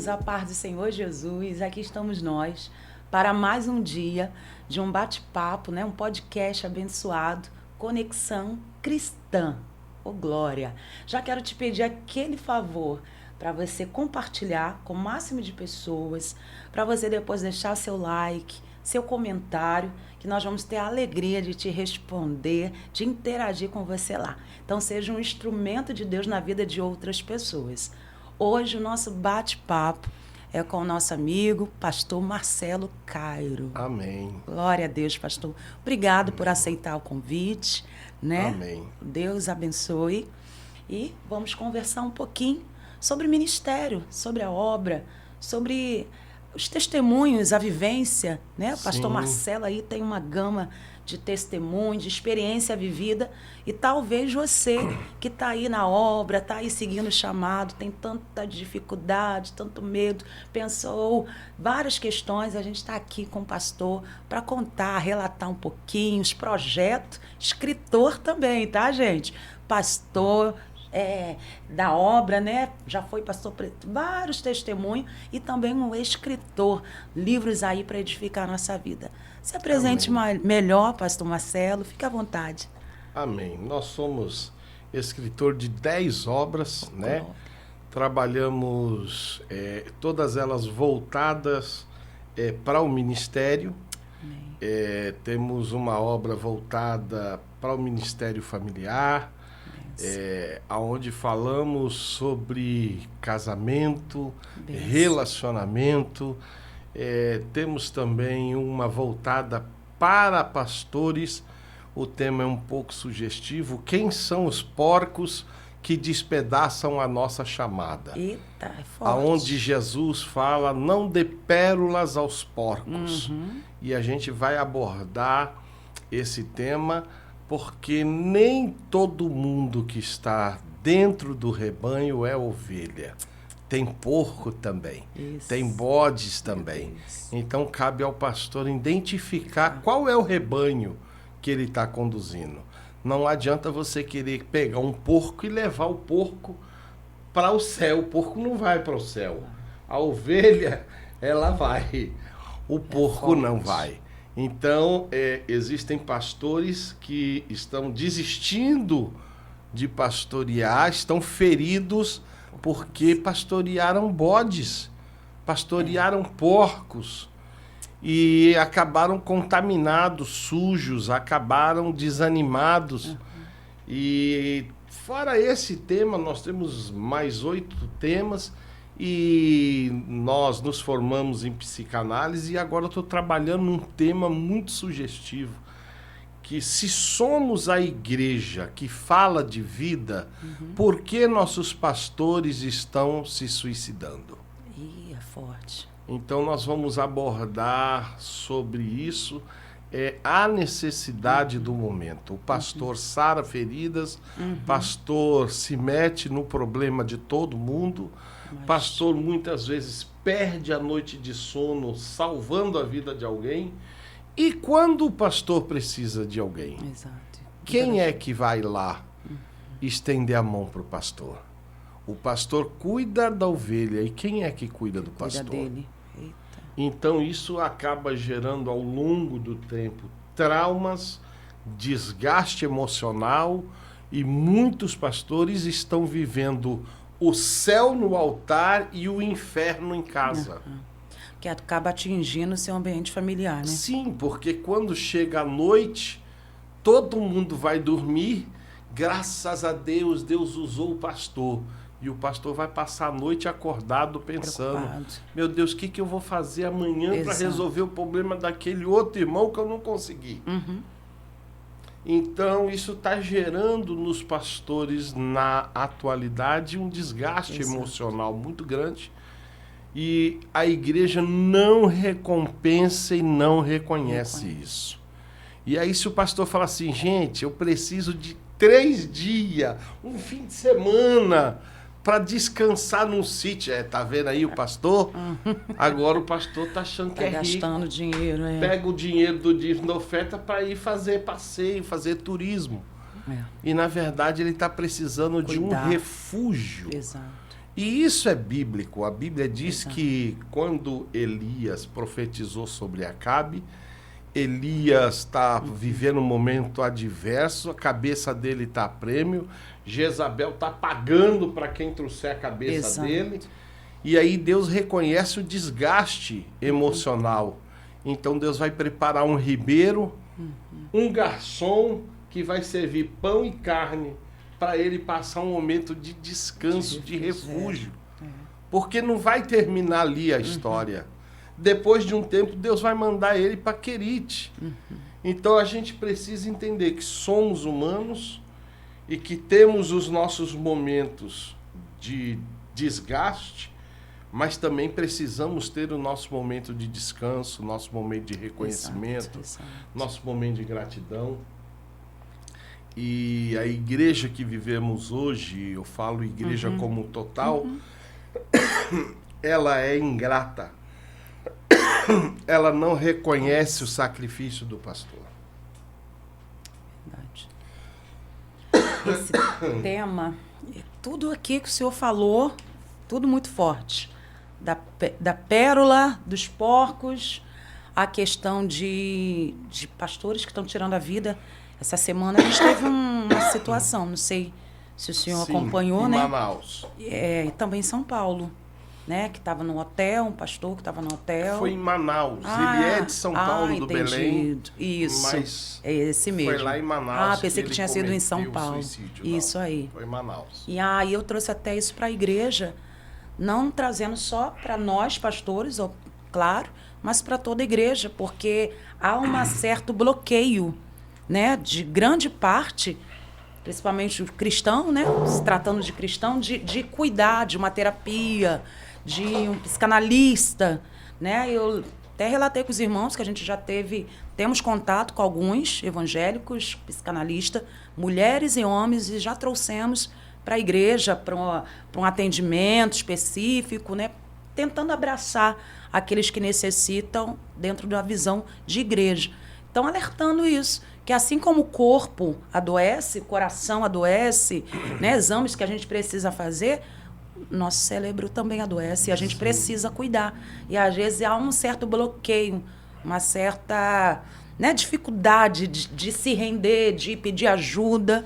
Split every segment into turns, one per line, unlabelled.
Queridos, a paz do Senhor Jesus, aqui estamos nós para mais um dia de um bate-papo, né? Um podcast abençoado, Conexão Cristã. Ô, glória! Já quero te pedir aquele favor para você compartilhar com o máximo de pessoas, para você depois deixar seu like, seu comentário, que nós vamos ter a alegria de te responder, de interagir com você lá. Então, seja um instrumento de Deus na vida de outras pessoas. Hoje, o nosso bate-papo é com o nosso amigo, pastor Marcelo Cairo.
Amém.
Glória a Deus, pastor. Obrigado por aceitar o convite, né?
Amém.
Deus abençoe. E vamos conversar um pouquinho sobre o ministério, sobre a obra, sobre os testemunhos, a vivência, né? O pastor
Sim.
Marcelo aí tem uma gama de testemunhos, de experiência vivida, e talvez você que está aí na obra, está aí seguindo o chamado, tem tanta dificuldade, tanto medo, pensou várias questões, a gente está aqui com o pastor para contar, relatar um pouquinho os projetos, escritor também, tá, gente? Pastor da obra, né? Já foi pastor, vários testemunhos, e também um escritor, livros aí para edificar a nossa vida. Se apresente melhor, pastor Marcelo, fique à vontade.
Amém. Nós somos escritor de 10 obras, né? Trabalhamos todas elas voltadas para o ministério. Temos uma obra voltada para o ministério familiar, onde falamos sobre casamento, relacionamento. Temos também uma voltada para pastores. O tema é um pouco sugestivo. Quem são os porcos que despedaçam a nossa chamada?
Eita, é forte.
Aonde Jesus fala, não dê pérolas aos porcos. E a gente vai abordar esse tema porque nem todo mundo que está dentro do rebanho é ovelha. Tem porco também, tem bodes também. Então, cabe ao pastor identificar qual é o rebanho que ele está conduzindo. Não adianta você querer pegar um porco e levar o porco para o céu. O porco não vai para o céu. A ovelha, ela vai. O porco não vai. Então, existem pastores que estão desistindo de pastorear, estão feridos porque pastorearam bodes, pastorearam porcos e acabaram contaminados, sujos, acabaram desanimados. E fora esse tema, nós temos mais 8 temas e nós nos formamos em psicanálise e agora eu estou trabalhando num tema muito sugestivo, que se somos a igreja que fala de vida, por que nossos pastores estão se suicidando?
É forte.
Então nós vamos abordar sobre isso, a necessidade do momento. O pastor sara feridas, pastor se mete no problema de todo mundo, pastor muitas vezes perde a noite de sono salvando a vida de alguém. E quando o pastor precisa de alguém, quem é que vai lá estender a mão para o pastor? O pastor cuida da ovelha. E quem é que cuida do pastor?
Cuida dele.
Então isso acaba gerando ao longo do tempo traumas, desgaste emocional, e muitos pastores estão vivendo o céu no altar e o inferno em casa.
Que acaba atingindo o seu ambiente familiar, né?
Sim, porque quando chega a noite, todo mundo vai dormir, graças a Deus, Deus usou o pastor. E o pastor vai passar a noite acordado pensando, meu Deus, o que eu vou fazer amanhã para resolver o problema daquele outro irmão que eu não consegui? Então, isso está gerando nos pastores, na atualidade, um desgaste emocional muito grande. E a igreja não recompensa e não reconhece isso. E aí se o pastor fala assim, gente, eu preciso de 3 dias, um fim de semana, para descansar num sítio. Tá vendo aí o pastor? Agora o pastor tá achando que é rico.
Gastando dinheiro.
Pega o dinheiro do dízimo da oferta para ir fazer passeio, fazer turismo. E na verdade ele está precisando de um refúgio.
Exato.
E isso é bíblico. A Bíblia diz que quando Elias profetizou sobre Acabe, Elias está vivendo um momento adverso, a cabeça dele está a prêmio, Jezabel está pagando para quem trouxer a cabeça dele, e aí Deus reconhece o desgaste emocional. Então Deus vai preparar um ribeiro, um garçom que vai servir pão e carne para ele passar um momento de descanso, de refúgio. Porque não vai terminar ali a história. Depois de um tempo, Deus vai mandar ele para Querite. Então a gente precisa entender que somos humanos e que temos os nossos momentos de desgaste, mas também precisamos ter o nosso momento de descanso, nosso momento de reconhecimento, nosso momento de gratidão. E a igreja que vivemos hoje, eu falo igreja como total, ela é ingrata. Ela não reconhece o sacrifício do pastor.
Verdade. Esse tema, tudo aqui que o senhor falou, tudo muito forte. Da pérola, dos porcos, a questão de pastores que estão tirando a vida. Essa semana a gente teve uma situação, não sei se o senhor acompanhou, né?
Em Manaus.
E também em São Paulo, né? Que estava no hotel, um pastor que estava no hotel.
Foi em Manaus. Ele é de São Paulo, do Belém.
Isso.
Mas
é esse mesmo.
foi lá em Manaus.
Pensei que tinha sido em São Paulo. Isso aí.
Foi em Manaus.
E aí eu trouxe até isso para a igreja, não trazendo só para nós pastores, claro, mas para toda a igreja, porque há um certo bloqueio, né, de grande parte, principalmente o cristão, né, se tratando de cristão, de cuidar de uma terapia, de um psicanalista, né? Eu até relatei com os irmãos que a gente já temos contato com alguns evangélicos, psicanalistas, mulheres e homens, e já trouxemos para a igreja, para um atendimento específico, né, tentando abraçar aqueles que necessitam dentro da visão de igreja. Então, alertando isso, que assim como o corpo adoece, o coração adoece, né, exames que a gente precisa fazer, nosso cérebro também adoece e a gente precisa cuidar. E às vezes há um certo bloqueio, uma certa, né, dificuldade de se render, de pedir ajuda.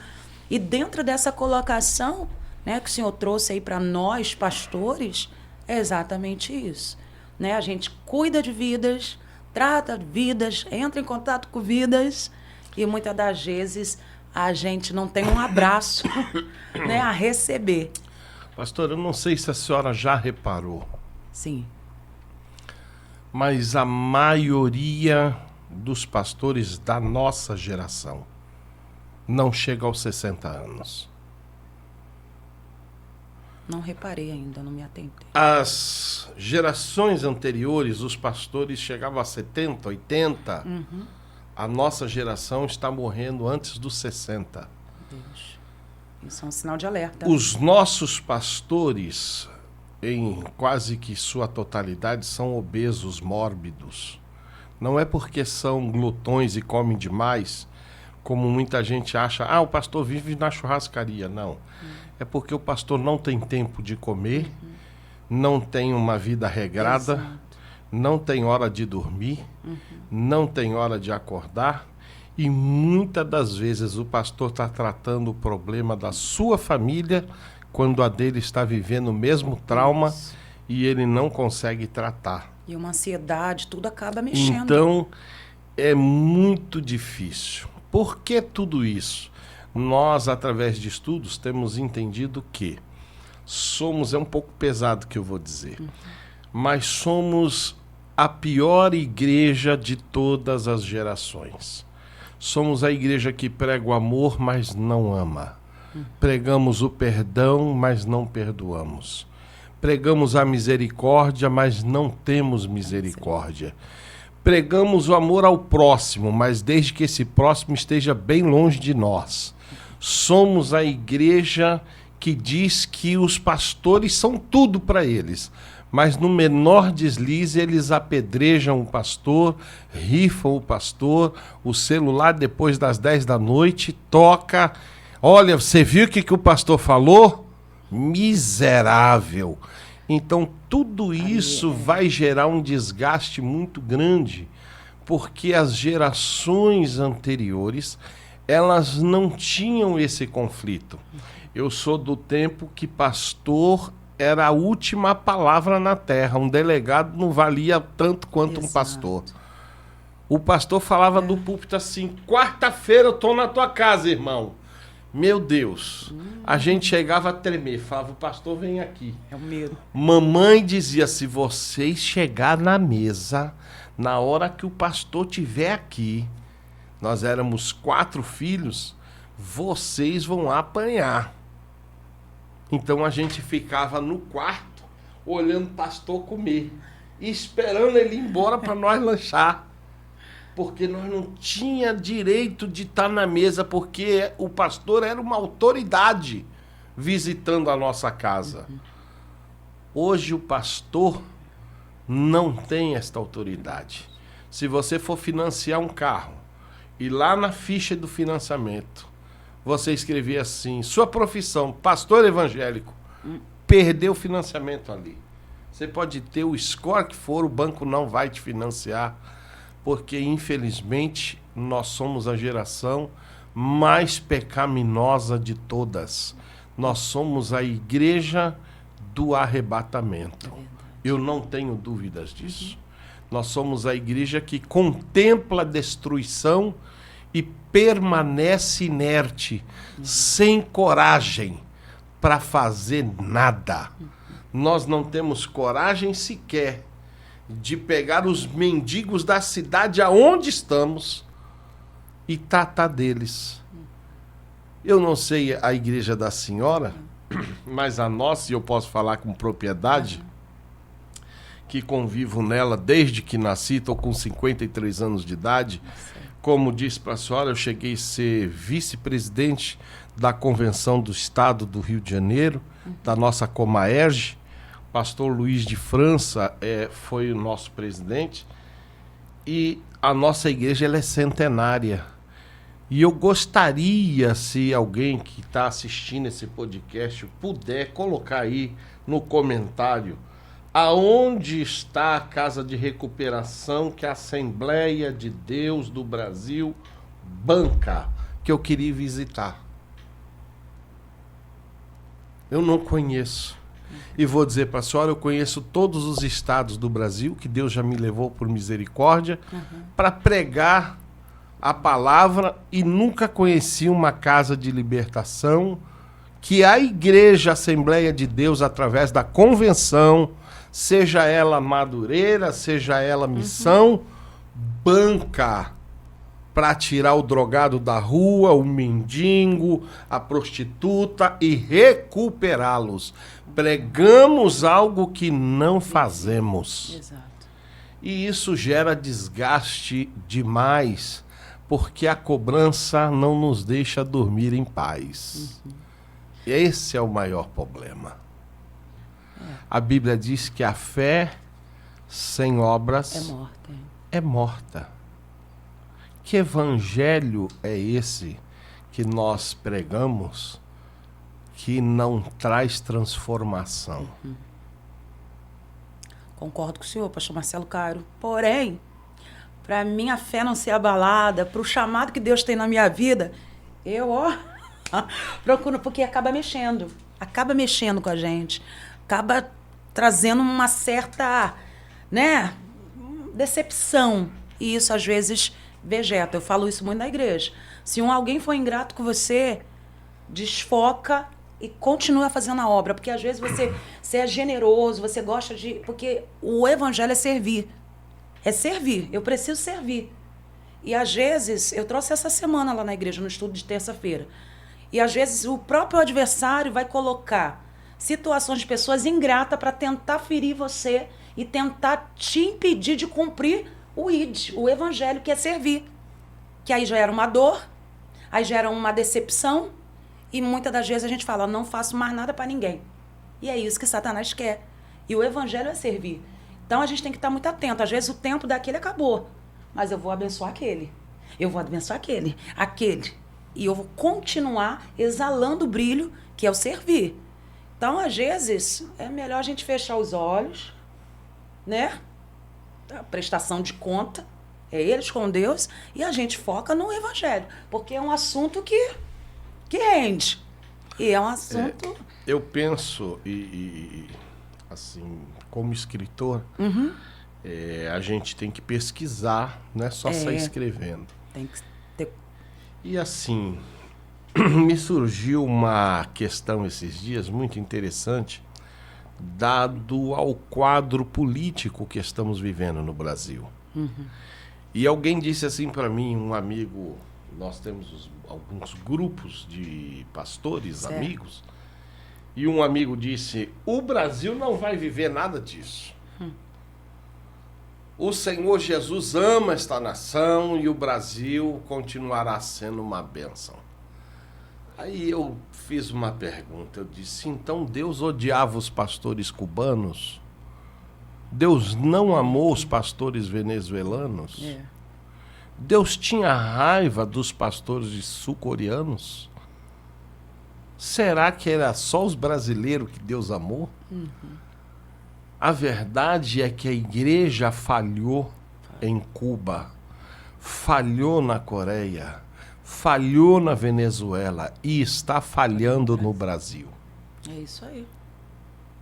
E dentro dessa colocação, né, que o senhor trouxe aí para nós, pastores, é exatamente isso. Né? A gente cuida de vidas, trata de vidas, entra em contato com vidas, e muitas das vezes a gente não tem um abraço, né, a receber.
Pastor, eu não sei se a senhora já reparou.
Sim.
Mas a maioria dos pastores da nossa geração não chega aos 60 anos.
Não reparei ainda, não me atentei.
As gerações anteriores, os pastores chegavam a 70, 80. A nossa geração está morrendo antes dos 60.
Deus. Isso é um sinal de alerta.
Os nossos pastores, em quase que sua totalidade, são obesos, mórbidos. Não é porque são glutões e comem demais, como muita gente acha, o pastor vive na churrascaria. Não. É porque o pastor não tem tempo de comer, não tem uma vida regrada, não tem hora de dormir, não tem hora de acordar. E muitas das vezes o pastor está tratando o problema da sua família quando a dele está vivendo o mesmo trauma e ele não consegue tratar.
E uma ansiedade, tudo acaba mexendo.
Então, é muito difícil. Por que tudo isso? Nós, através de estudos, temos entendido que é um pouco pesado que eu vou dizer, mas somos a pior igreja de todas as gerações. Somos a igreja que prega o amor, mas não ama. Pregamos o perdão, mas não perdoamos. Pregamos a misericórdia, mas não temos misericórdia. Pregamos o amor ao próximo, mas desde que esse próximo esteja bem longe de nós. Somos a igreja que diz que os pastores são tudo para eles, mas no menor deslize eles apedrejam o pastor, rifam o pastor, o celular depois das 10 da noite toca. Olha, você viu o que o pastor falou? miserável. Então, tudo isso vai gerar um desgaste muito grande, porque as gerações anteriores, elas não tinham esse conflito. Eu sou do tempo que pastor era a última palavra na terra. Um delegado não valia tanto quanto um pastor. O pastor falava do púlpito assim: quarta-feira eu estou na tua casa, irmão. Meu Deus. A gente chegava a tremer. Falava: o pastor vem aqui.
É o medo.
Mamãe dizia: se vocês chegar na mesa, na hora que o pastor estiver aqui, nós éramos 4 filhos, vocês vão apanhar. Então a gente ficava no quarto, olhando o pastor comer, e esperando ele ir embora para nós lanchar. Porque nós não tinha direito de estar na mesa, porque o pastor era uma autoridade visitando a nossa casa. Hoje o pastor não tem esta autoridade. Se você for financiar um carro e lá na ficha do financiamento você escrever assim: sua profissão, pastor evangélico, perdeu o financiamento ali. Você pode ter o score que for, o banco não vai te financiar, porque infelizmente nós somos a geração mais pecaminosa de todas. Nós somos a igreja do arrebatamento. Eu não tenho dúvidas disso. Nós somos a igreja que contempla a destruição e permanece inerte, sem coragem para fazer nada. Nós não temos coragem sequer de pegar os mendigos da cidade aonde estamos e tratar deles. Eu não sei a igreja da senhora, mas a nossa, e eu posso falar com propriedade, que convivo nela desde que nasci, estou com 53 anos de idade. Como disse para a senhora, eu cheguei a ser vice-presidente da Convenção do Estado do Rio de Janeiro, da nossa Comaerge. Pastor Luiz de França foi o nosso presidente, e a nossa igreja ela é centenária. E eu gostaria, se alguém que está assistindo esse podcast puder colocar aí no comentário aonde está a casa de recuperação que a Assembleia de Deus do Brasil banca, que eu queria visitar. Eu não conheço. E vou dizer para a senhora, eu conheço todos os estados do Brasil, que Deus já me levou por misericórdia, para pregar a palavra, e nunca conheci uma casa de libertação que a Igreja Assembleia de Deus, através da convenção, seja ela Madureira, seja ela Missão, banca para tirar o drogado da rua, o mendigo, a prostituta e recuperá-los. Pregamos algo que não fazemos.
Exato.
E isso gera desgaste demais, porque a cobrança não nos deixa dormir em paz. Esse é o maior problema. A Bíblia diz que a fé sem obras
É morta.
é morta. Que evangelho é esse que nós pregamos que não traz transformação?
Concordo com o senhor, pastor Marcelo Cairo. Porém, para minha fé não ser abalada, para o chamado que Deus tem na minha vida, eu, procuro, porque acaba mexendo com a gente, acaba trazendo uma certa, decepção. E isso, às vezes, vegeta. Eu falo isso muito na igreja. Se alguém for ingrato com você, desfoca e continua fazendo a obra. Porque, às vezes, você é generoso, você gosta de... Porque o evangelho é servir. É servir. Eu preciso servir. E, às vezes, eu trouxe essa semana lá na igreja, no estudo de terça-feira. E, às vezes, o próprio adversário vai colocar situações de pessoas ingratas para tentar ferir você e tentar te impedir de cumprir o ID, o evangelho, que é servir. Que aí já era uma dor, aí já era uma decepção, e muitas das vezes a gente fala: não faço mais nada para ninguém. E é isso que Satanás quer. E o evangelho é servir. Então a gente tem que estar muito atento. Às vezes o tempo daquele acabou, mas eu vou abençoar aquele. Eu vou abençoar aquele. E eu vou continuar exalando o brilho, que é o servir. Então, Então, às vezes, é melhor a gente fechar os olhos, né? A prestação de conta é eles com Deus e a gente foca no evangelho, porque é um assunto que rende. E é um assunto...
Eu penso, assim, como escritor, a gente tem que pesquisar, não é só sair escrevendo.
Tem que ter...
E assim, me surgiu uma questão esses dias muito interessante, dado ao quadro político que estamos vivendo no Brasil. E alguém disse assim para mim, um amigo, nós temos alguns grupos de pastores,
certo,
amigos, e um amigo disse, o Brasil não vai viver nada disso. O Senhor Jesus ama esta nação e o Brasil continuará sendo uma bênção. Aí eu fiz uma pergunta, eu disse, então Deus odiava os pastores cubanos? Deus não amou os pastores venezuelanos? Deus tinha raiva dos pastores sul-coreanos? Será que era só os brasileiros que Deus amou? A verdade é que a igreja falhou em Cuba, falhou na Coreia, falhou na Venezuela e está falhando no Brasil.
É isso aí.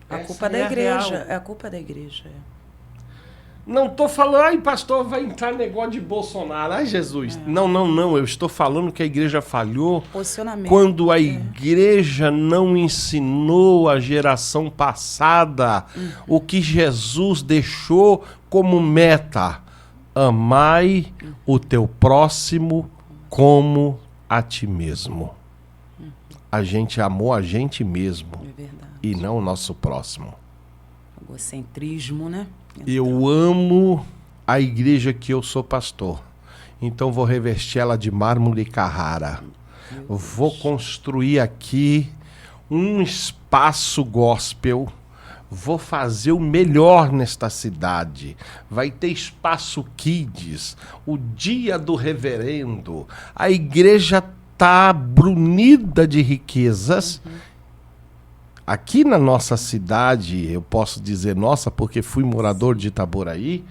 A
Essa
culpa é da
é a
igreja.
real.
É a culpa da igreja.
Não estou falando, ai pastor, vai entrar negócio de Bolsonaro. Ai Jesus. Não. Eu estou falando que a igreja falhou
Posicionamento.
quando a igreja não ensinou a geração passada o que Jesus deixou como meta. Amai o teu próximo como a ti mesmo. A gente amou a gente mesmo
É verdade.
e não o nosso próximo.
Egocentrismo, né?
Eu amo a igreja que eu sou pastor. Então vou revestir ela de mármore Carrara. Vou construir aqui um espaço gospel. Vou fazer o melhor nesta cidade. Vai ter espaço kids, o dia do reverendo. A igreja está brunida de riquezas. Aqui na nossa cidade, eu posso dizer nossa, porque fui morador de Itaboraí,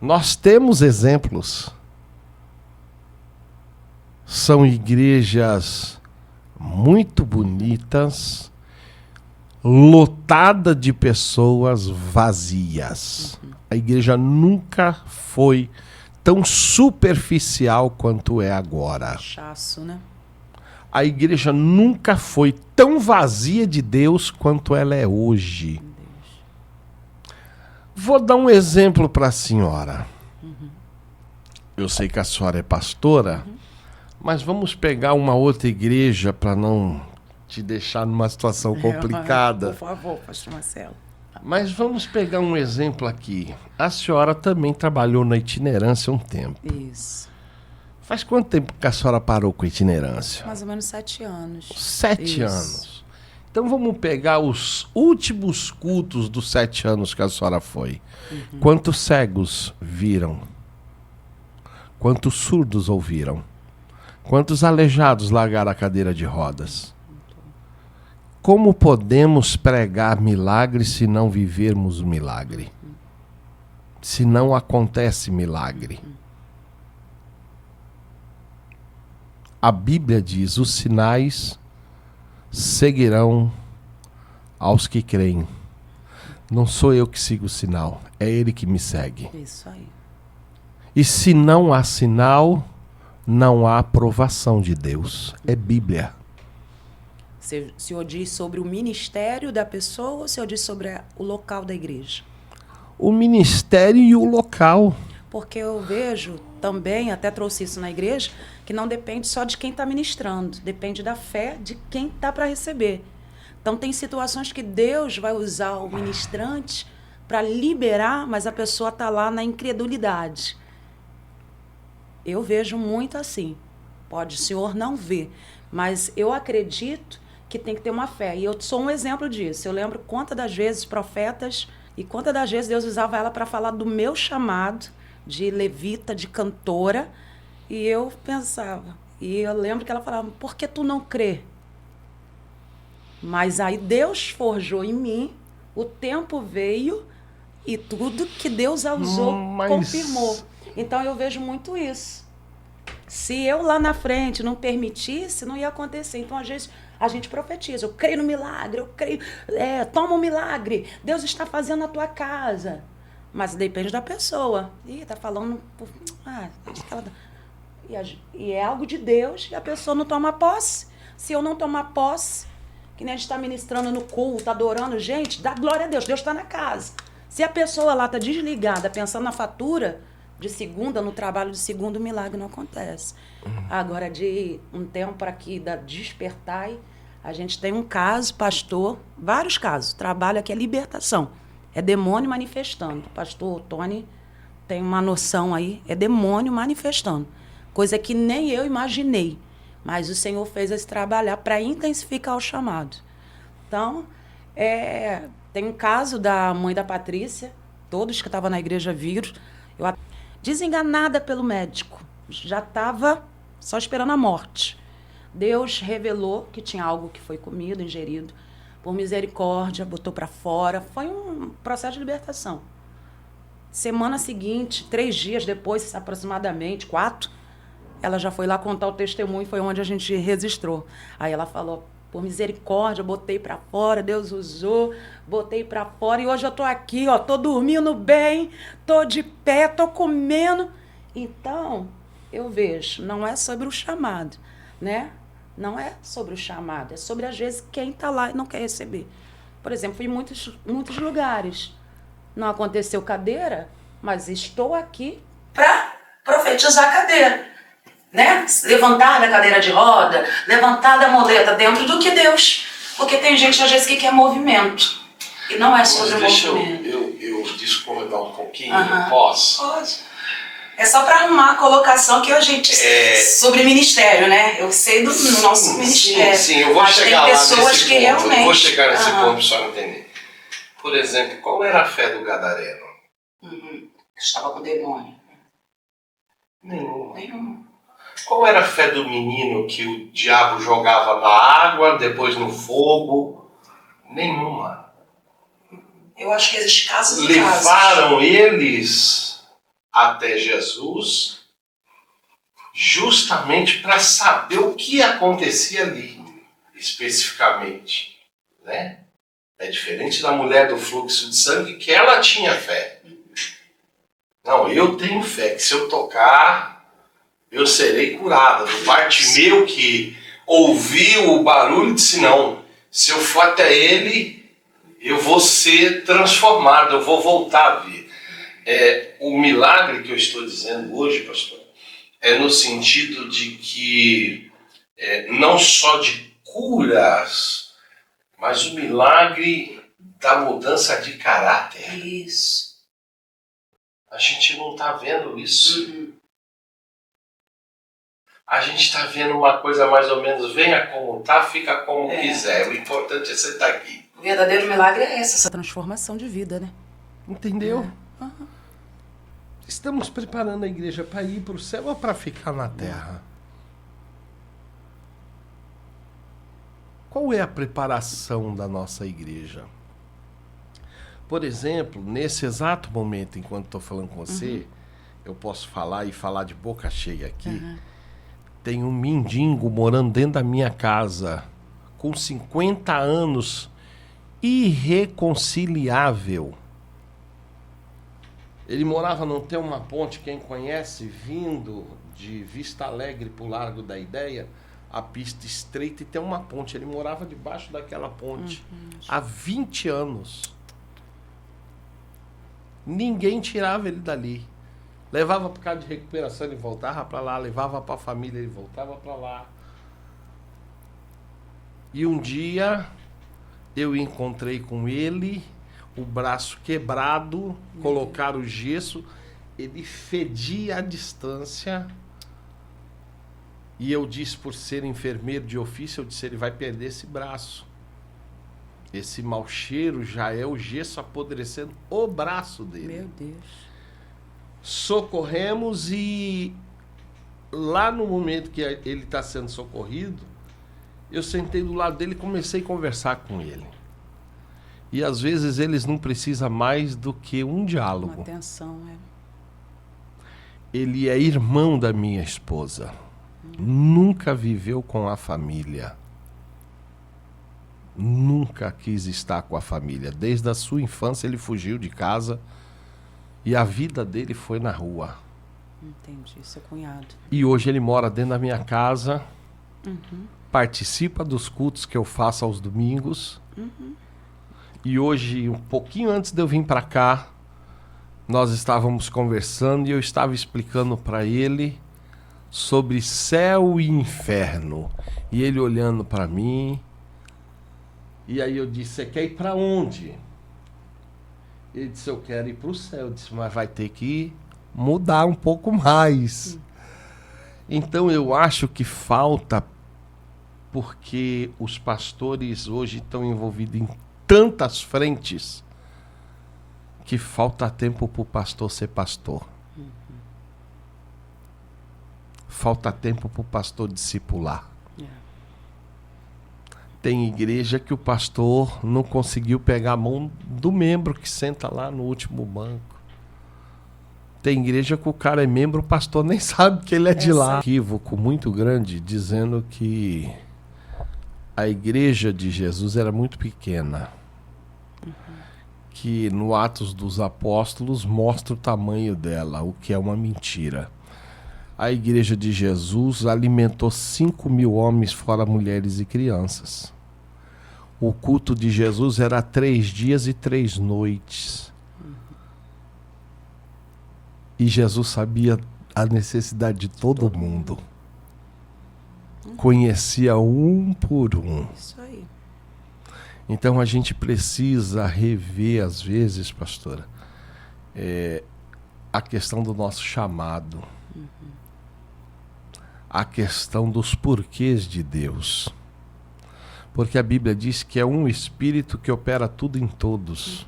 nós temos exemplos. São igrejas muito bonitas, lotada de pessoas vazias. A igreja nunca foi tão superficial quanto é agora.
Cachaço, né?
A igreja nunca foi tão vazia de Deus quanto ela é hoje. Vou dar um exemplo para a senhora. Eu sei que a senhora é pastora, mas vamos pegar uma outra igreja para não te deixar numa situação complicada.
Por favor, pastor Marcelo.
Mas vamos pegar um exemplo aqui. A senhora também trabalhou na itinerância um tempo.
Isso.
Faz quanto tempo que a senhora parou com a itinerância?
Mais ou menos 7 anos.
7
Isso.
anos. Então vamos pegar os últimos cultos dos 7 anos que a senhora foi. Quantos cegos viram? Quantos surdos ouviram? Quantos aleijados largaram a cadeira de rodas? Como podemos pregar milagre se não vivermos o milagre? Se não acontece milagre? A Bíblia diz, os sinais seguirão aos que creem. Não sou eu que sigo o sinal, é ele que me segue.
Isso aí.
E se não há sinal, não há aprovação de Deus. É Bíblia.
O senhor diz sobre o ministério da pessoa ou o senhor diz sobre o local da igreja?
O ministério e o local.
Porque eu vejo também, até trouxe isso na igreja, que não depende só de quem está ministrando, depende da fé de quem está para receber. Então tem situações que Deus vai usar o ministrante para liberar, mas a pessoa está lá na incredulidade. Eu vejo muito assim. Pode o senhor não ver, mas eu acredito que tem que ter uma fé. E eu sou um exemplo disso. Eu lembro quantas das vezes profetas e quantas das vezes Deus usava ela para falar do meu chamado de levita, de cantora, e eu pensava, e eu lembro que ela falava, por que tu não crê? Mas aí Deus forjou em mim, o tempo veio e tudo que Deus usou confirmou. Então eu vejo muito isso. Se eu lá na frente não permitisse, não ia acontecer. Então, às vezes, a gente profetiza. Eu creio no milagre, eu creio... toma um milagre. Deus está fazendo na tua casa. Mas depende da pessoa. Ih, tá falando... acho que ela... E é algo de Deus e a pessoa não toma posse. Se eu não tomar posse, que nem a gente está ministrando no culto, adorando, gente, dá glória a Deus. Deus está na casa. Se a pessoa lá está desligada, pensando na fatura... de segunda, no trabalho de segunda, o milagre não acontece. Agora, de um tempo para aqui, da Despertai, a gente tem um caso, pastor, vários casos, trabalho aqui é libertação, é demônio manifestando. O pastor Tony tem uma noção aí, é demônio manifestando, coisa que nem eu imaginei, mas o Senhor fez esse trabalhar para intensificar o chamado. Então, tem um caso da mãe da Patrícia, todos que estavam na igreja viram, desenganada pelo médico, já estava só esperando a morte. Deus revelou que tinha algo que foi comido, ingerido, por misericórdia, botou para fora. Foi um processo de libertação. Semana seguinte, 3 dias depois, aproximadamente, 4, ela já foi lá contar o testemunho, foi onde a gente registrou. Aí ela falou, por misericórdia, botei para fora, Deus usou, botei para fora e hoje eu tô aqui, ó, tô dormindo bem, tô de pé, tô comendo. Então, eu vejo, não é sobre o chamado, né? Não é sobre o chamado, é sobre, às vezes, quem tá lá e não quer receber. Por exemplo, fui em muitos lugares. Não aconteceu cadeira, mas estou aqui para profetizar a cadeira. Né? Levantar da cadeira de roda, levantar da muleta dentro do que Deus. Porque tem gente, às vezes, que quer movimento. E não é sobre movimento.
Eu discordar um pouquinho, posso?
Pode. É só para arrumar a colocação que a gente... Sobre ministério, né? Eu sei do nosso ministério.
Sim, eu vou
mas
chegar lá nesse ponto.
que realmente...
Eu vou chegar nesse ponto para a senhora entender. Por exemplo, qual era a fé do gadareno?
Estava com demônio.
Nenhuma. Qual era a fé do menino que o diabo jogava na água, depois no fogo? Nenhuma.
Eu acho que existe casos e
levaram eles até Jesus justamente para saber o que acontecia ali, especificamente. Né? É diferente da mulher do fluxo de sangue, que ela tinha fé. Não, eu tenho fé que se eu tocar, eu serei curada. Do Bartimeu que ouviu o barulho disse, não, se eu for até ele, eu vou ser transformado, eu vou voltar a ver. O milagre que eu estou dizendo hoje, pastor, é no sentido de que não só de curas, mas o milagre da mudança de caráter.
Isso.
A gente não está vendo isso. A gente está vendo uma coisa mais ou menos, venha como está, fica como quiser. O importante é você estar aqui.
O verdadeiro milagre é essa transformação de vida, né?
Entendeu? Estamos preparando a igreja para ir para o céu ou para ficar na terra? Qual é a preparação da nossa igreja? Por exemplo, nesse exato momento, enquanto estou falando com você, eu posso falar e falar de boca cheia aqui. Tem um mendigo morando dentro da minha casa, com 50 anos, irreconciliável. Ele morava, não tem uma ponte, quem conhece, vindo de Vista Alegre para o Largo da Ideia, a pista estreita e tem uma ponte. Ele morava debaixo daquela ponte há 20 anos. Ninguém tirava ele dali. Levava para casa de recuperação, ele voltava para lá. Levava para a família, ele voltava para lá. E um dia eu encontrei com ele, o braço quebrado, colocaram o gesso, ele fedia à distância. E eu disse, por ser enfermeiro de ofício, eu disse, ele vai perder esse braço. Esse mau cheiro já é o gesso apodrecendo o braço dele.
Meu Deus.
Socorremos e lá no momento que ele está sendo socorrido, Eu sentei do lado dele e comecei a conversar com ele. E às vezes eles não precisam mais do que um diálogo.
Uma atenção,
Ele é irmão da minha esposa. Nunca viveu com a família. Nunca quis estar com a família. Desde a sua infância ele fugiu de casa e a vida dele foi na rua.
Entendi, seu cunhado.
E hoje ele mora dentro da minha casa, participa dos cultos que eu faço aos domingos. E hoje, um pouquinho antes de eu vir para cá, nós estávamos conversando e eu estava explicando para ele sobre céu e inferno. E ele olhando para mim. E aí eu disse, você quer ir para onde? Ele disse, eu quero ir para o céu. Eu disse, mas vai ter que mudar um pouco mais. Então eu acho que falta, porque os pastores hoje estão envolvidos em tantas frentes, que falta tempo para o pastor ser pastor. Falta tempo para o pastor discipular. Tem igreja que o pastor não conseguiu pegar a mão do membro que senta lá no último banco. Tem igreja que o cara é membro, o pastor nem sabe que ele é de lá. Um equívoco muito grande dizendo que a igreja de Jesus era muito pequena. Que no Atos dos Apóstolos mostra o tamanho dela, o que é uma mentira. A igreja de Jesus alimentou 5.000 homens, fora mulheres e crianças. O culto de Jesus era 3 dias e 3 noites. E Jesus sabia a necessidade de todo mundo. Conhecia um por um.
Isso aí.
Então a gente precisa rever, às vezes, pastora, a questão do nosso chamado. A questão dos porquês de Deus. Porque a Bíblia diz que é um Espírito que opera tudo em todos.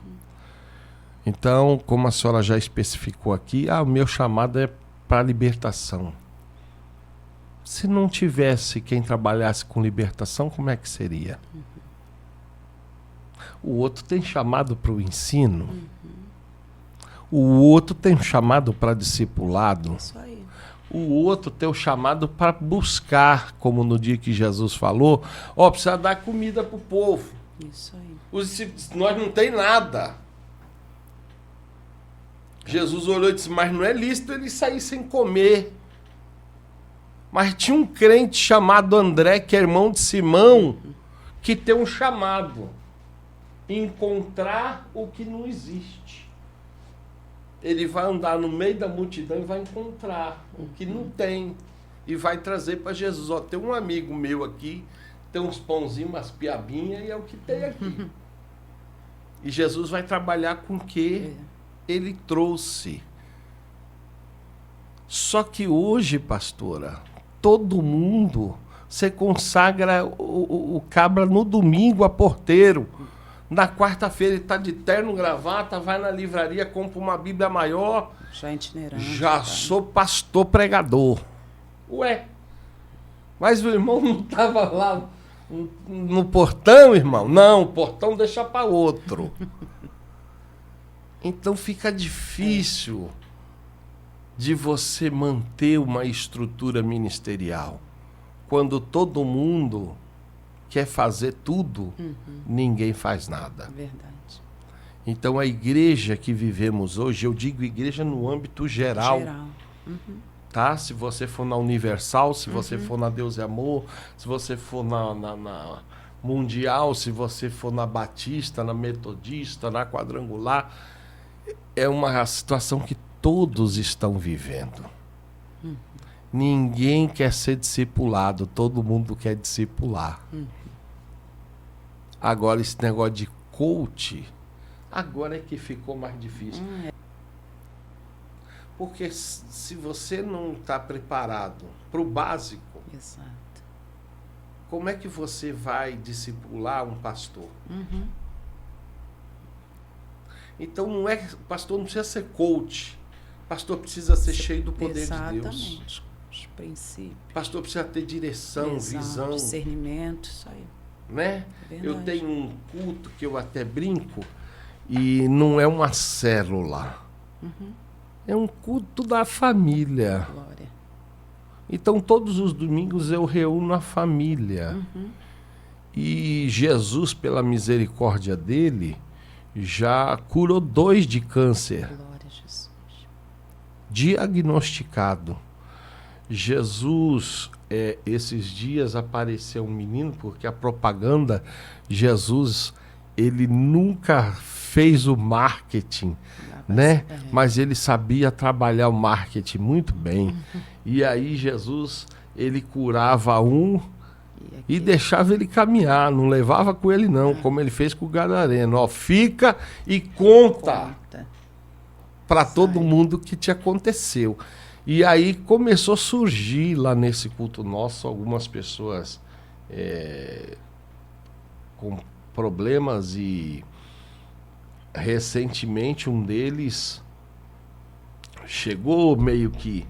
Então, como a senhora já especificou aqui, o meu chamado é para libertação. Se não tivesse quem trabalhasse com libertação, como é que seria? O outro tem chamado para o ensino. O outro tem um chamado para discipulado.
Isso aí.
O outro tem o chamado para buscar, como no dia que Jesus falou, precisa dar comida para o povo.
Isso aí.
Os discípulos, nós não tem nada. Jesus olhou e disse, mas não é lícito ele sair sem comer. Mas tinha um crente chamado André, que é irmão de Simão, que tem um chamado. Encontrar o que não existe. Ele vai andar no meio da multidão e vai encontrar o que não tem. E vai trazer para Jesus. Tem um amigo meu aqui, tem uns pãozinhos, umas piabinhas, e é o que tem aqui. E Jesus vai trabalhar com o que ele trouxe. Só que hoje, pastora, todo mundo, você consagra o cabra no domingo a porteiro. Na quarta-feira ele está de terno, gravata, vai na livraria, compra uma Bíblia maior.
Já itinerante.
Já sou pastor pregador. Ué, mas o irmão não estava lá no portão, irmão? Não, o portão deixa para outro. Então fica difícil de você manter uma estrutura ministerial. Quando todo mundo quer fazer tudo, ninguém faz nada.
Verdade.
Então a igreja que vivemos hoje, eu digo igreja no âmbito geral. Tá? Se você for na Universal, se você for na Deus e Amor, se você for na Mundial, se você for na Batista, na Metodista, na Quadrangular, é uma situação que todos estão vivendo. Ninguém quer ser discipulado, todo mundo quer discipular. Agora, esse negócio de coach, agora é que ficou mais difícil. Porque se você não está preparado para o básico,
Exato.
como é que você vai discipular um pastor? Então, não o pastor não precisa ser coach. O pastor precisa ser cheio do poder de Deus.
Os princípios.
Pastor, precisa ter direção, visão.
Discernimento, isso aí.
Né?
É,
eu tenho um culto que eu até brinco e não é uma célula. É um culto da família.
Glória.
Então, todos os domingos eu reúno a família. E Jesus, pela misericórdia dele, já curou 2 de câncer.
Glória a Jesus.
Diagnosticado. Jesus, esses dias apareceu um menino, porque a propaganda, Jesus, ele nunca fez o marketing, né? Mas ele sabia trabalhar o marketing muito bem. E aí Jesus, ele curava um e deixava ele caminhar, não levava com ele não, como ele fez com o gadareno. Ó, fica e conta para todo mundo o que te aconteceu. E aí começou a surgir lá nesse culto nosso algumas pessoas com problemas, e recentemente um deles chegou meio que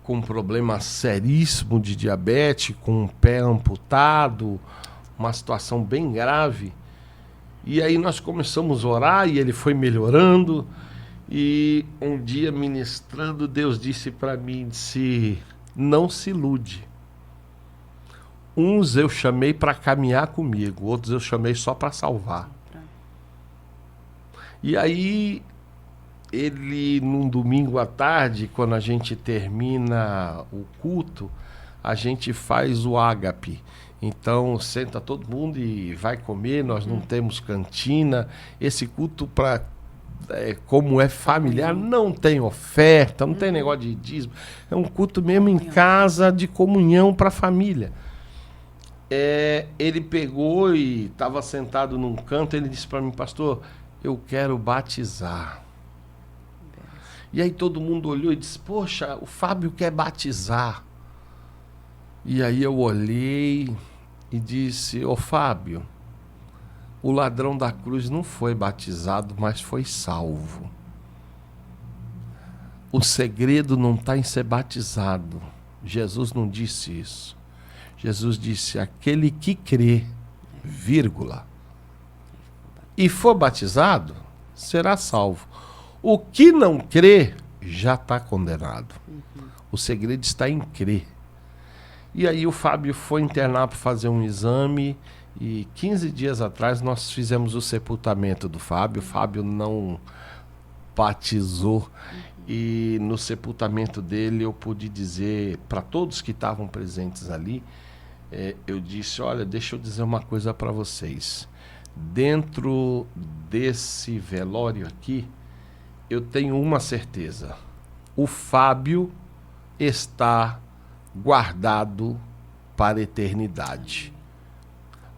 com um problema seríssimo de diabetes, com o pé amputado, uma situação bem grave. E aí nós começamos a orar e ele foi melhorando. E um dia ministrando, Deus disse para mim, não se ilude. Uns eu chamei para caminhar comigo, outros eu chamei só para salvar. E aí, ele, num domingo à tarde, quando a gente termina o culto, a gente faz o ágape. Então, senta todo mundo e vai comer, nós não temos cantina. Esse culto, como é familiar, não tem oferta, não tem negócio de dízimo. É um culto mesmo em casa, de comunhão para a família. Ele pegou e estava sentado num canto, ele disse para mim, pastor, eu quero batizar. E aí todo mundo olhou e disse, poxa, o Fábio quer batizar. E aí eu olhei e disse, ô Fábio, o ladrão da cruz não foi batizado, mas foi salvo. O segredo não está em ser batizado. Jesus não disse isso. Jesus disse, aquele que crê, vírgula, e for batizado, será salvo. O que não crê, já está condenado. O segredo está em crer. E aí o Fábio foi internar para fazer um exame, e 15 dias atrás nós fizemos o sepultamento do Fábio. O Fábio não batizou. E no sepultamento dele eu pude dizer para todos que estavam presentes ali, eu disse, olha, deixa eu dizer uma coisa para vocês. Dentro desse velório aqui, eu tenho uma certeza. O Fábio está guardado para a eternidade.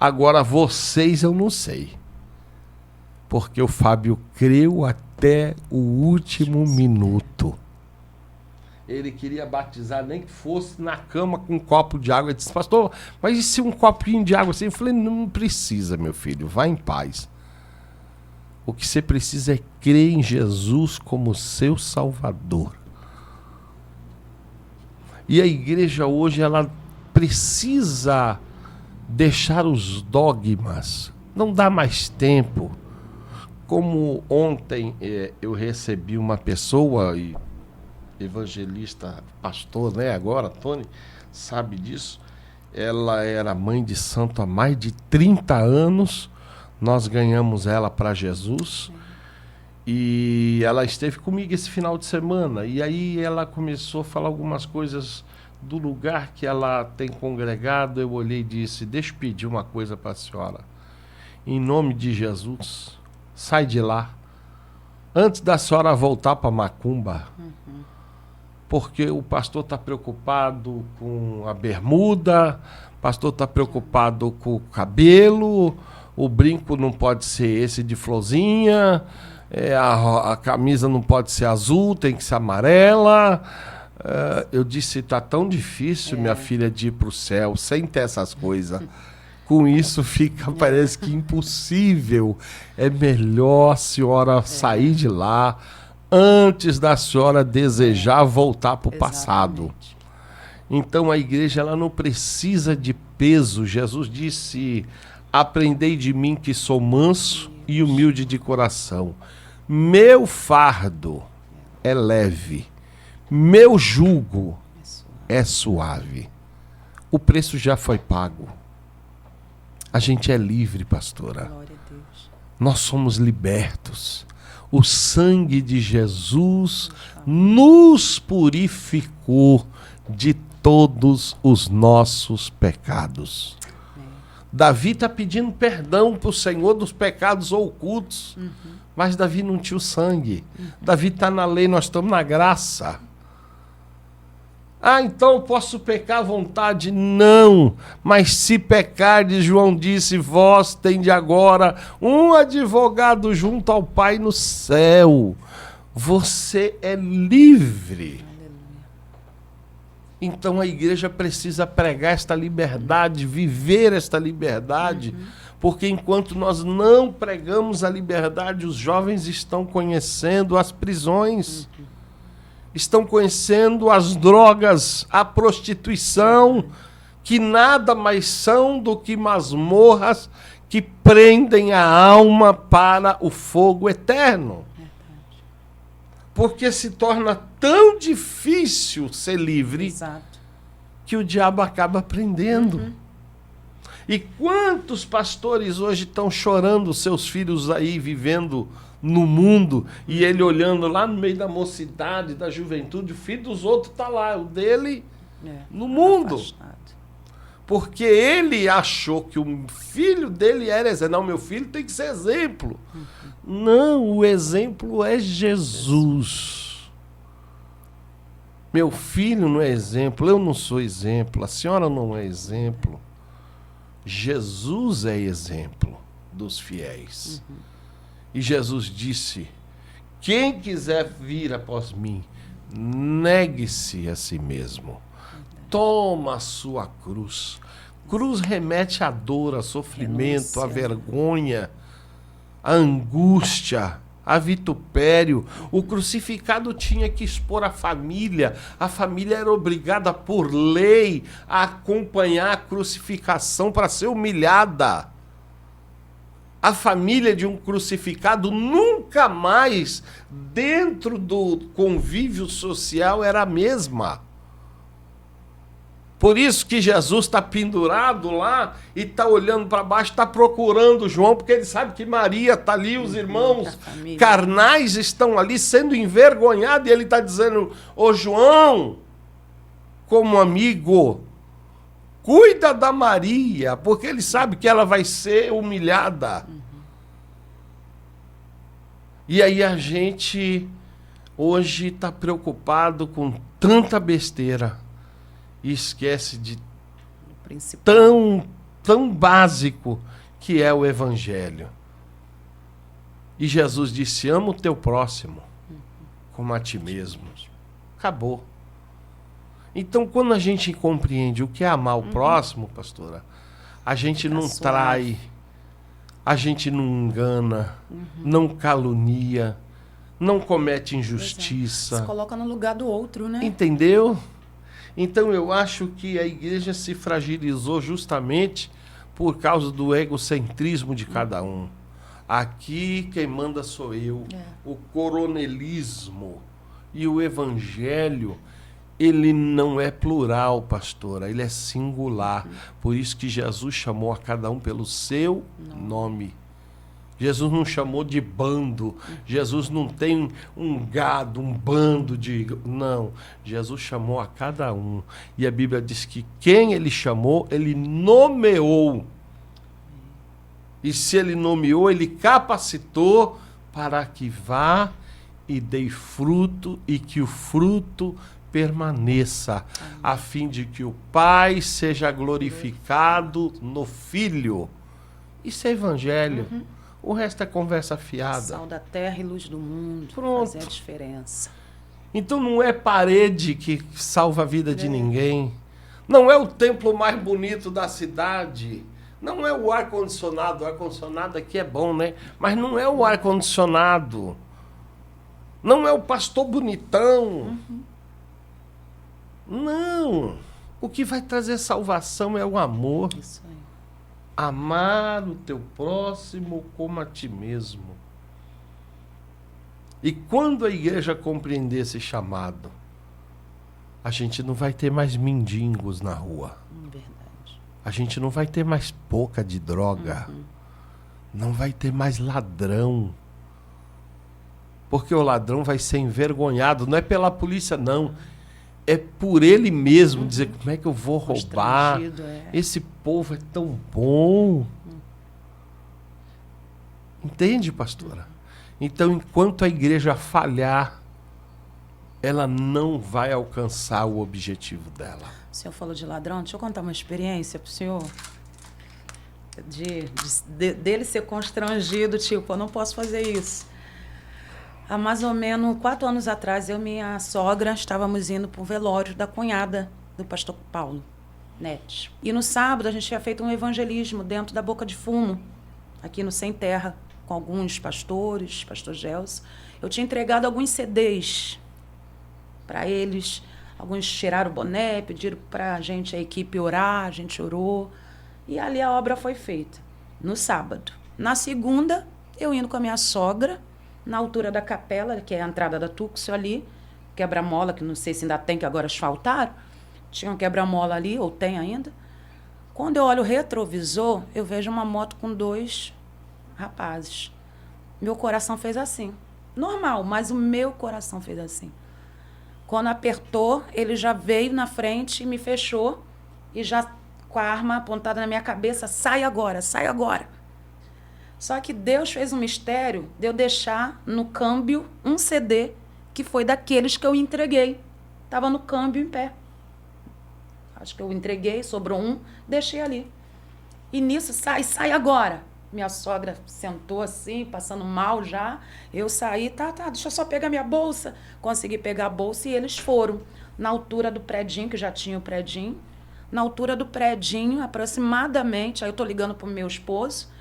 Agora vocês eu não sei. Porque o Fábio creu até o último minuto. Ele queria batizar, nem que fosse na cama com um copo de água. Ele disse, pastor, mas e se um copinho de água assim? Eu falei, não precisa, meu filho, vá em paz. O que você precisa é crer em Jesus como seu Salvador. E a igreja hoje, ela precisa deixar os dogmas. Não dá mais tempo. Como ontem eu recebi uma pessoa, e evangelista, pastor, né? Agora, Tony, sabe disso. Ela era mãe de santo há mais de 30 anos. Nós ganhamos ela para Jesus. E ela esteve comigo esse final de semana. E aí ela começou a falar algumas coisas do lugar que ela tem congregado. Eu olhei e disse, deixa eu pedir uma coisa para a senhora. Em nome de Jesus, sai de lá. Antes da senhora voltar para Macumba. Porque o pastor está preocupado com a bermuda, o pastor está preocupado com o cabelo, o brinco não pode ser esse de florzinha, a camisa não pode ser azul, tem que ser amarela. Eu disse, está tão difícil, minha filha, de ir para o céu sem ter essas coisas. Com isso fica, parece que impossível. É melhor a senhora sair de lá antes da senhora desejar voltar para o passado. Então a igreja ela não precisa de peso. Jesus disse: aprendei de mim que sou manso e humilde de coração. Meu fardo é leve, meu jugo é suave. O preço já foi pago. A gente é livre, pastora.
Glória a Deus.
Nós somos libertos. O sangue de Jesus nos purificou de todos os nossos pecados. Davi está pedindo perdão para o Senhor dos pecados ocultos. Mas Davi não tinha o sangue. Davi está na lei, nós estamos na graça. Ah, então eu posso pecar à vontade? Não. Mas se pecardes, João disse, vós tendes agora um advogado junto ao Pai no céu. Você é livre. Então a igreja precisa pregar esta liberdade, viver esta liberdade, porque enquanto nós não pregamos a liberdade, os jovens estão conhecendo as prisões, estão conhecendo as drogas, a prostituição, que nada mais são do que masmorras que prendem a alma para o fogo eterno. Porque se torna tão difícil ser livre.
Exato.
Que o diabo acaba prendendo. E quantos pastores hoje estão chorando seus filhos aí vivendo no mundo e ele olhando lá no meio da mocidade, da juventude, o filho dos outros está lá, o dele no mundo.
Afastado.
Porque ele achou que o filho dele era exemplo. Não, meu filho tem que ser exemplo. Não, o exemplo é Jesus. Meu filho não é exemplo, eu não sou exemplo, a senhora não é exemplo. Jesus é exemplo dos fiéis. E Jesus disse, quem quiser vir após mim, negue-se a si mesmo. Toma a sua cruz. Cruz remete à dor, a sofrimento, à vergonha, à angústia, a vitupério. O crucificado tinha que expor a família era obrigada por lei a acompanhar a crucificação para ser humilhada. A família de um crucificado nunca mais, dentro do convívio social, era a mesma. Por isso que Jesus está pendurado lá e está olhando para baixo, está procurando João, porque ele sabe que Maria está ali, os irmãos carnais estão ali sendo envergonhados, e ele está dizendo, ô João, como amigo, cuida da Maria, porque ele sabe que ela vai ser humilhada. E aí a gente hoje está preocupado com tanta besteira. E esquece de tão básico que é o Evangelho. E Jesus disse, ama o teu próximo como a ti mesmo. Acabou. Então, quando a gente compreende o que é amar o próximo, pastora, a gente não trai, a gente não engana, não calunia, não comete injustiça.
Se coloca no lugar do outro, né?
Entendeu? Então eu acho que a igreja se fragilizou justamente por causa do egocentrismo de cada um. Aqui quem manda sou eu. O coronelismo e o evangelho, ele não é plural, pastora, ele é singular. Por isso que Jesus chamou a cada um pelo seu nome. Jesus não chamou de bando. Jesus não tem um gado, um bando de... Não. Jesus chamou a cada um. E a Bíblia diz que quem ele chamou, ele nomeou. E se ele nomeou, ele capacitou para que vá e dê fruto e que o fruto permaneça, a fim de que o Pai seja glorificado no Filho. Isso é evangelho. O resto é conversa fiada.
Sal da terra e luz do mundo.
Pronto.
Fazer a diferença.
Então não é parede que salva a vida de ninguém. Não é o templo mais bonito da cidade. Não é o ar-condicionado. O ar-condicionado aqui é bom, né? Mas não é o ar-condicionado. Não é o pastor bonitão. Não. O que vai trazer salvação é o amor.
Isso aí.
Amar o teu próximo como a ti mesmo. E quando a igreja compreender esse chamado, a gente não vai ter mais mendigos na rua.
Verdade.
A gente não vai ter mais boca de droga. Não vai ter mais ladrão. Porque o ladrão vai ser envergonhado. Não é pela polícia, não. É por ele mesmo dizer, como é que eu vou roubar? Esse povo é tão bom. Entende, pastora? Então, enquanto a igreja falhar, ela não vai alcançar o objetivo dela.
O senhor falou de ladrão. Deixa eu contar uma experiência para o senhor. Dele ser constrangido, tipo, eu não posso fazer isso. Há mais ou menos 4 anos atrás, eu e minha sogra estávamos indo para um velório da cunhada do pastor Paulo Netes. E no sábado a gente tinha feito um evangelismo dentro da Boca de Fumo, aqui no Sem Terra, com alguns pastores, pastor Gelson. Eu tinha entregado alguns CDs para eles. Alguns tiraram o boné, pediram para a equipe orar, a gente orou. E ali a obra foi feita, no sábado. Na segunda, eu indo com a minha sogra, na altura da capela, que é a entrada da Tuxo ali, quebra-mola, que não sei se ainda tem, que agora asfaltaram. Tinha um quebra-mola ali, ou tem ainda. Quando eu olho o retrovisor, eu vejo uma moto com 2 rapazes. Meu coração fez assim. Normal, mas o meu coração fez assim. Quando apertou, ele já veio na frente e me fechou, e já com a arma apontada na minha cabeça, sai agora, sai agora. Só que Deus fez um mistério de eu deixar no câmbio um CD que foi daqueles que eu entreguei. Estava no câmbio em pé. Acho que eu entreguei, sobrou um, deixei ali. E nisso, sai agora. Minha sogra sentou assim, passando mal já. Eu saí, tá, deixa eu só pegar minha bolsa. Consegui pegar a bolsa e eles foram. Na altura do predinho, que já tinha o predinho. Na altura do predinho, aproximadamente, aí eu tô ligando pro meu esposo.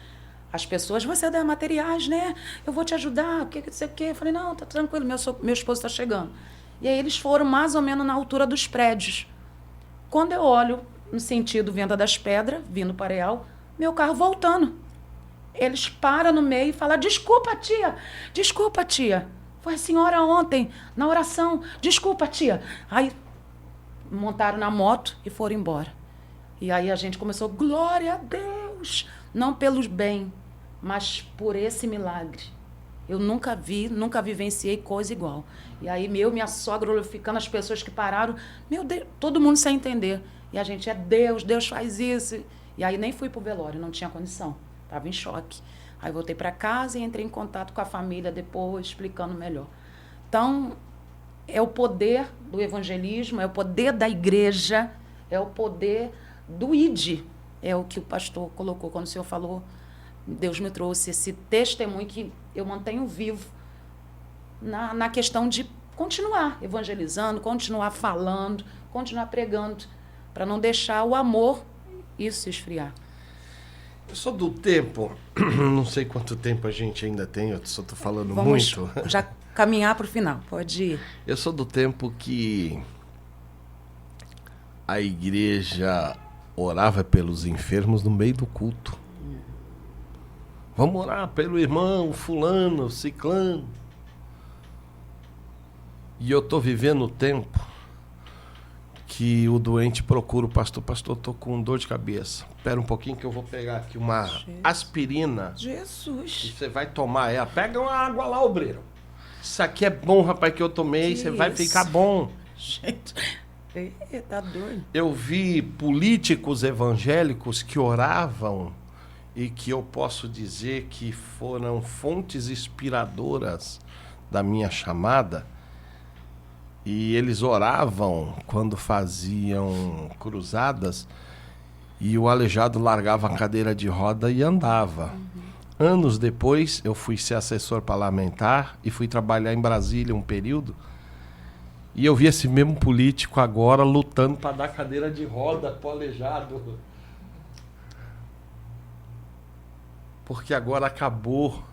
As pessoas, você dá materiais, né? Eu vou te ajudar, o que você quer? Eu falei, não, tá tranquilo, meu esposo tá chegando. E aí eles foram mais ou menos na altura dos prédios. Quando eu olho no sentido Venda das Pedras, vindo para Areal, meu carro voltando. Eles param no meio e falam, desculpa, tia. Foi a senhora ontem, na oração, desculpa, tia. Aí montaram na moto e foram embora. E aí a gente começou, glória a Deus, não pelos bem, mas por esse milagre. Eu nunca vivenciei coisa igual. E aí minha sogra glorificando as pessoas que pararam, meu Deus, todo mundo sem entender. E a gente, Deus faz isso. E aí nem fui pro velório, não tinha condição, estava em choque. Aí voltei para casa e entrei em contato com a família depois, explicando melhor. Então, é o poder do evangelismo, é o poder da igreja, é o poder do ID. É o que o pastor colocou quando o senhor falou. Deus me trouxe esse testemunho que eu mantenho vivo na questão de continuar evangelizando, continuar falando, continuar pregando, para não deixar o amor isso se esfriar.
Eu sou do tempo, não sei quanto tempo a gente ainda tem, eu só estou falando
Vamos
muito.
Já caminhar para o final, pode ir.
Eu sou do tempo que a igreja orava pelos enfermos no meio do culto. Vamos orar pelo irmão fulano, ciclano. E eu estou vivendo o tempo que o doente procura o pastor. Pastor, estou com dor de cabeça. Espera um pouquinho que eu vou pegar aqui uma aspirina.
Jesus.
E você vai tomar ela. Pega uma água lá, obreiro. Isso aqui é bom, rapaz, que eu tomei. Você vai ficar bom.
Gente, tá doido.
Eu vi políticos evangélicos que oravam e que eu posso dizer que foram fontes inspiradoras da minha chamada. E eles oravam quando faziam cruzadas e o aleijado largava a cadeira de roda e andava. Anos depois, eu fui ser assessor parlamentar e fui trabalhar em Brasília um período. E eu vi esse mesmo político agora lutando para dar cadeira de roda pro aleijado. Porque agora acabou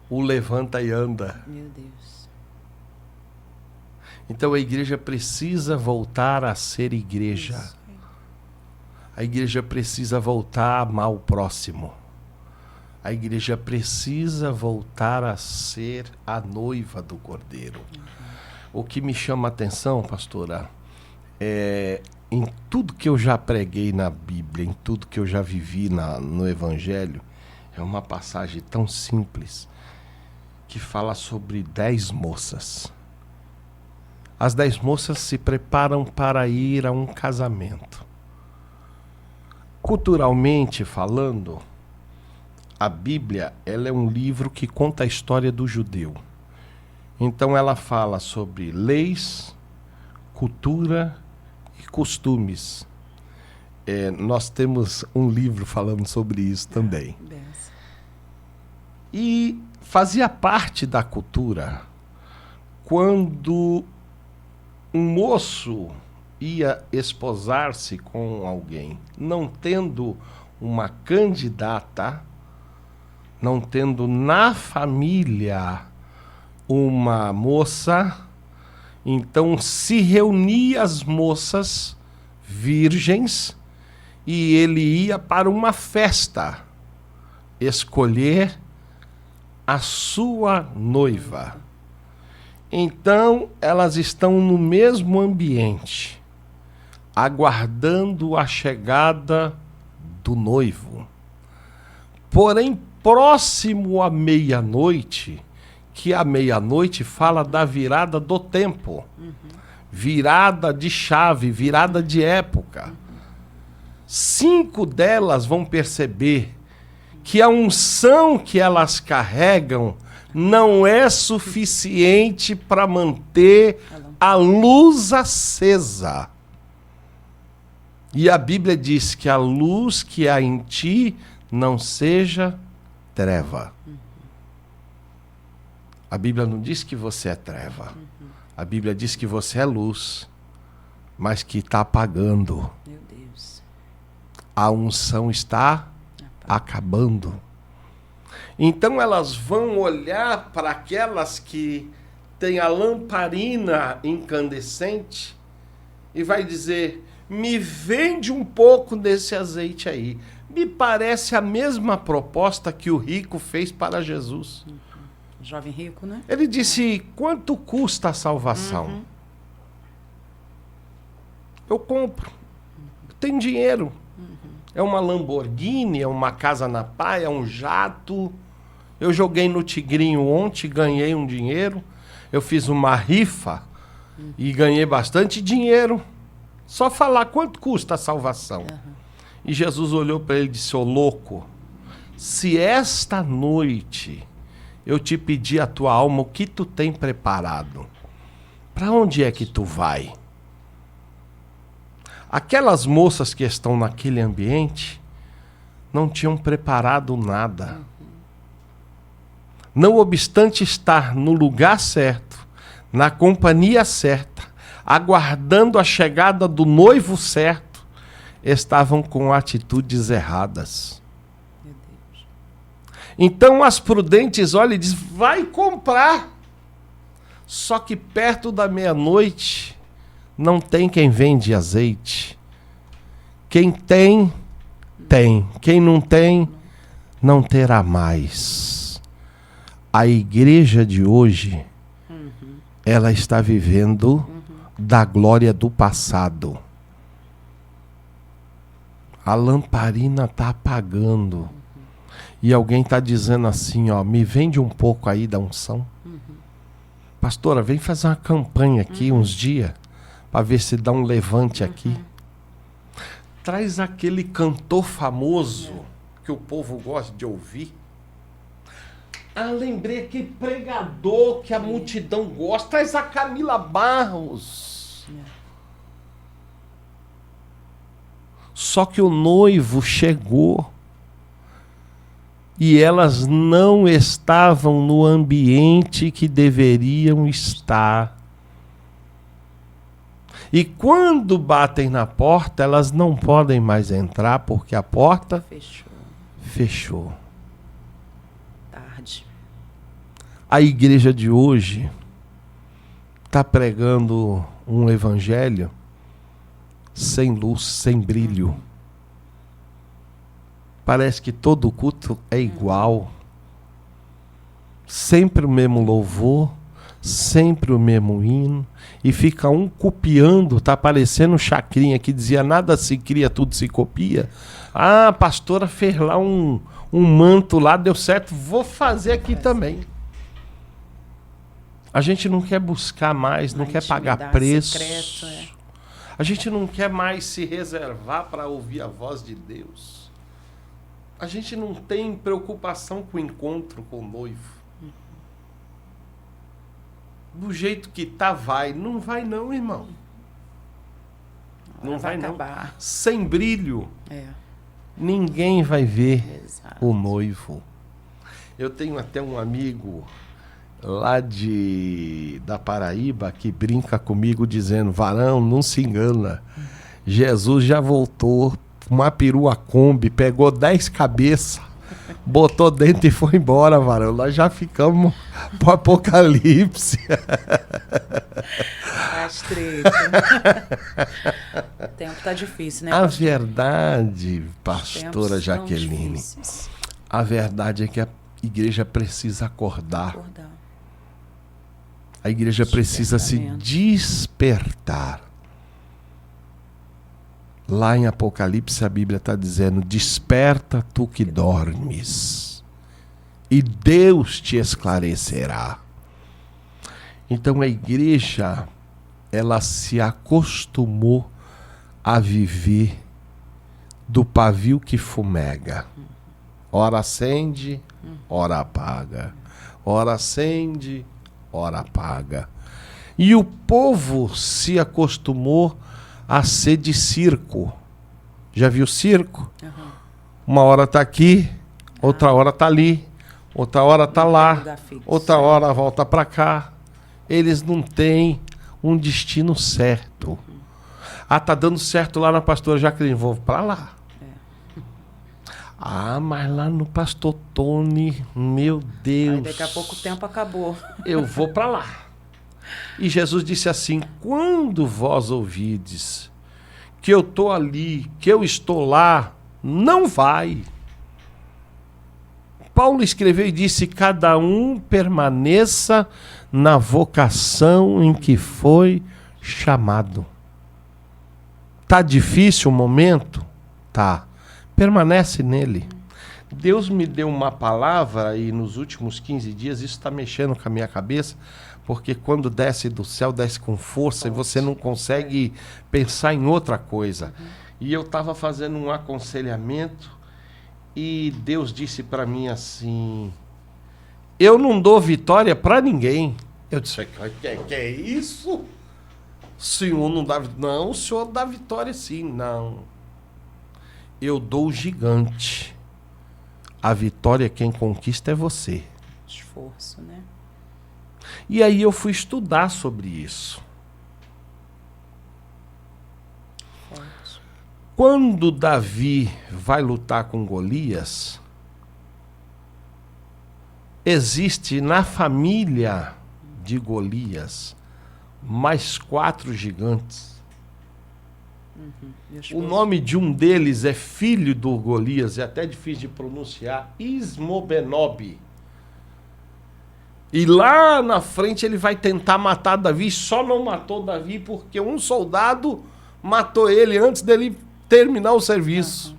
o levanta e anda.
Meu Deus.
Então a igreja precisa voltar a ser igreja.
Isso.
A igreja precisa voltar a amar o próximo. A igreja precisa voltar a ser a noiva do Cordeiro. O que me chama a atenção, pastora, em tudo que eu já preguei na Bíblia, em tudo que eu já vivi no Evangelho, é uma passagem tão simples que fala sobre 10 moças. As 10 moças se preparam para ir a um casamento. Culturalmente falando, a Bíblia, ela é um livro que conta a história do judeu. Então ela fala sobre leis, cultura e costumes. Nós temos um livro falando sobre isso também. E fazia parte da cultura quando um moço ia esposar-se com alguém, não tendo uma candidata, não tendo na família uma moça, então se reunia as moças virgens e ele ia para uma festa escolher a sua noiva. Então elas estão no mesmo ambiente, aguardando a chegada do noivo. Porém, próximo à meia-noite, que a meia-noite fala da virada do tempo, virada de chave, virada de época. 5 delas vão perceber que a unção que elas carregam não é suficiente para manter a luz acesa. E a Bíblia diz que a luz que há em ti não seja treva. A Bíblia não diz que você é treva. A Bíblia diz que você é luz, mas que está apagando.
Meu Deus.
A unção está acabando. Então elas vão olhar para aquelas que têm a lamparina incandescente e vai dizer: me vende um pouco desse azeite aí. Me parece a mesma proposta que o rico fez para Jesus.
Jovem rico, né?
Ele disse: quanto custa a salvação? Eu compro. Eu tenho dinheiro. É uma Lamborghini, é uma casa na praia, é um jato. Eu joguei no Tigrinho ontem, ganhei um dinheiro. Eu fiz uma rifa e ganhei bastante dinheiro. Só falar quanto custa a salvação. E Jesus olhou para ele e disse: ô louco, se esta noite eu te pedir a tua alma, o que tu tem preparado? Para onde é que tu vai? Aquelas moças que estão naquele ambiente não tinham preparado nada. Não obstante estar no lugar certo, na companhia certa, aguardando a chegada do noivo certo, estavam com atitudes erradas.
Meu Deus.
Então as prudentes olham e dizem: vai comprar. Só que perto da meia-noite não tem quem vende azeite. Quem tem, tem. Quem não tem, não terá mais. A igreja de hoje, ela está vivendo da glória do passado. A lamparina está apagando. E alguém está dizendo assim, ó: me vende um pouco aí da unção. Pastora, vem fazer uma campanha aqui uns dias, para ver se dá um levante aqui. Traz aquele cantor famoso que o povo gosta de ouvir. Ah, lembrei aquele pregador que a multidão gosta. Traz a Camila Barros. Só que o noivo chegou e elas não estavam no ambiente que deveriam estar. E quando batem na porta, elas não podem mais entrar porque a porta fechou.
Tarde.
A igreja de hoje está pregando um evangelho sem luz, sem brilho. Parece que todo culto é igual. Sempre o mesmo louvor, sempre o mesmo hino. E fica um copiando, tá parecendo um chacrinha que dizia nada se cria, tudo se copia. Ah, a pastora fez lá um manto lá, deu certo, vou fazer aqui também. A gente não quer buscar mais, não quer pagar preço. Secreto, A gente não quer mais se reservar para ouvir a voz de Deus. A gente não tem preocupação com o encontro com o noivo. Do jeito que tá, vai. Não vai não, irmão. Não vai não. Sem brilho, ninguém vai ver o noivo. Eu tenho até um amigo lá da Paraíba que brinca comigo dizendo: varão, não se engana. Jesus já voltou, uma perua Kombi, pegou 10 cabeças, botou dentro e foi embora, varão. Nós já ficamos pro apocalipse.
As treta. O tempo tá difícil, né?
A verdade, pastora Jaqueline, a verdade é que a igreja precisa acordar. A igreja precisa se despertar. Lá em Apocalipse a Bíblia está dizendo: desperta tu que dormes, e Deus te esclarecerá. Então a igreja, ela se acostumou a viver do pavio que fumega. Ora acende, ora apaga. Ora acende, ora apaga. E o povo se acostumou a ser de circo. Já viu circo? Uma hora está aqui, outra hora está ali, outra hora está lá, outra hora volta para cá. Eles não têm um destino certo. Ah, tá dando certo lá na pastora Jaqueline, vou para lá. Ah, mas lá no pastor Tony, meu Deus.
Aí daqui a pouco o tempo acabou.
Eu vou para lá. E Jesus disse assim: quando vós ouvides que eu estou ali, que eu estou lá, não vai. Paulo escreveu e disse: cada um permaneça na vocação em que foi chamado. Tá difícil o momento? Tá. Permanece nele. Deus me deu uma palavra e nos últimos 15 dias isso está mexendo com a minha cabeça, porque quando desce do céu, desce com força e você não consegue pensar em outra coisa. E eu estava fazendo um aconselhamento e Deus disse para mim assim: eu não dou vitória para ninguém. Eu disse: que é isso? O senhor não dá vitória? Não, o senhor dá vitória sim. Não. Eu dou o gigante. A vitória quem conquista é você.
Esforço, né?
E aí eu fui estudar sobre isso.
Forte.
Quando Davi vai lutar com Golias, existe na família de Golias mais 4 gigantes. O nome de um deles é filho do Golias, é até difícil de pronunciar, Ismobenob. E lá na frente ele vai tentar matar Davi, só não matou Davi porque um soldado matou ele antes dele terminar o serviço.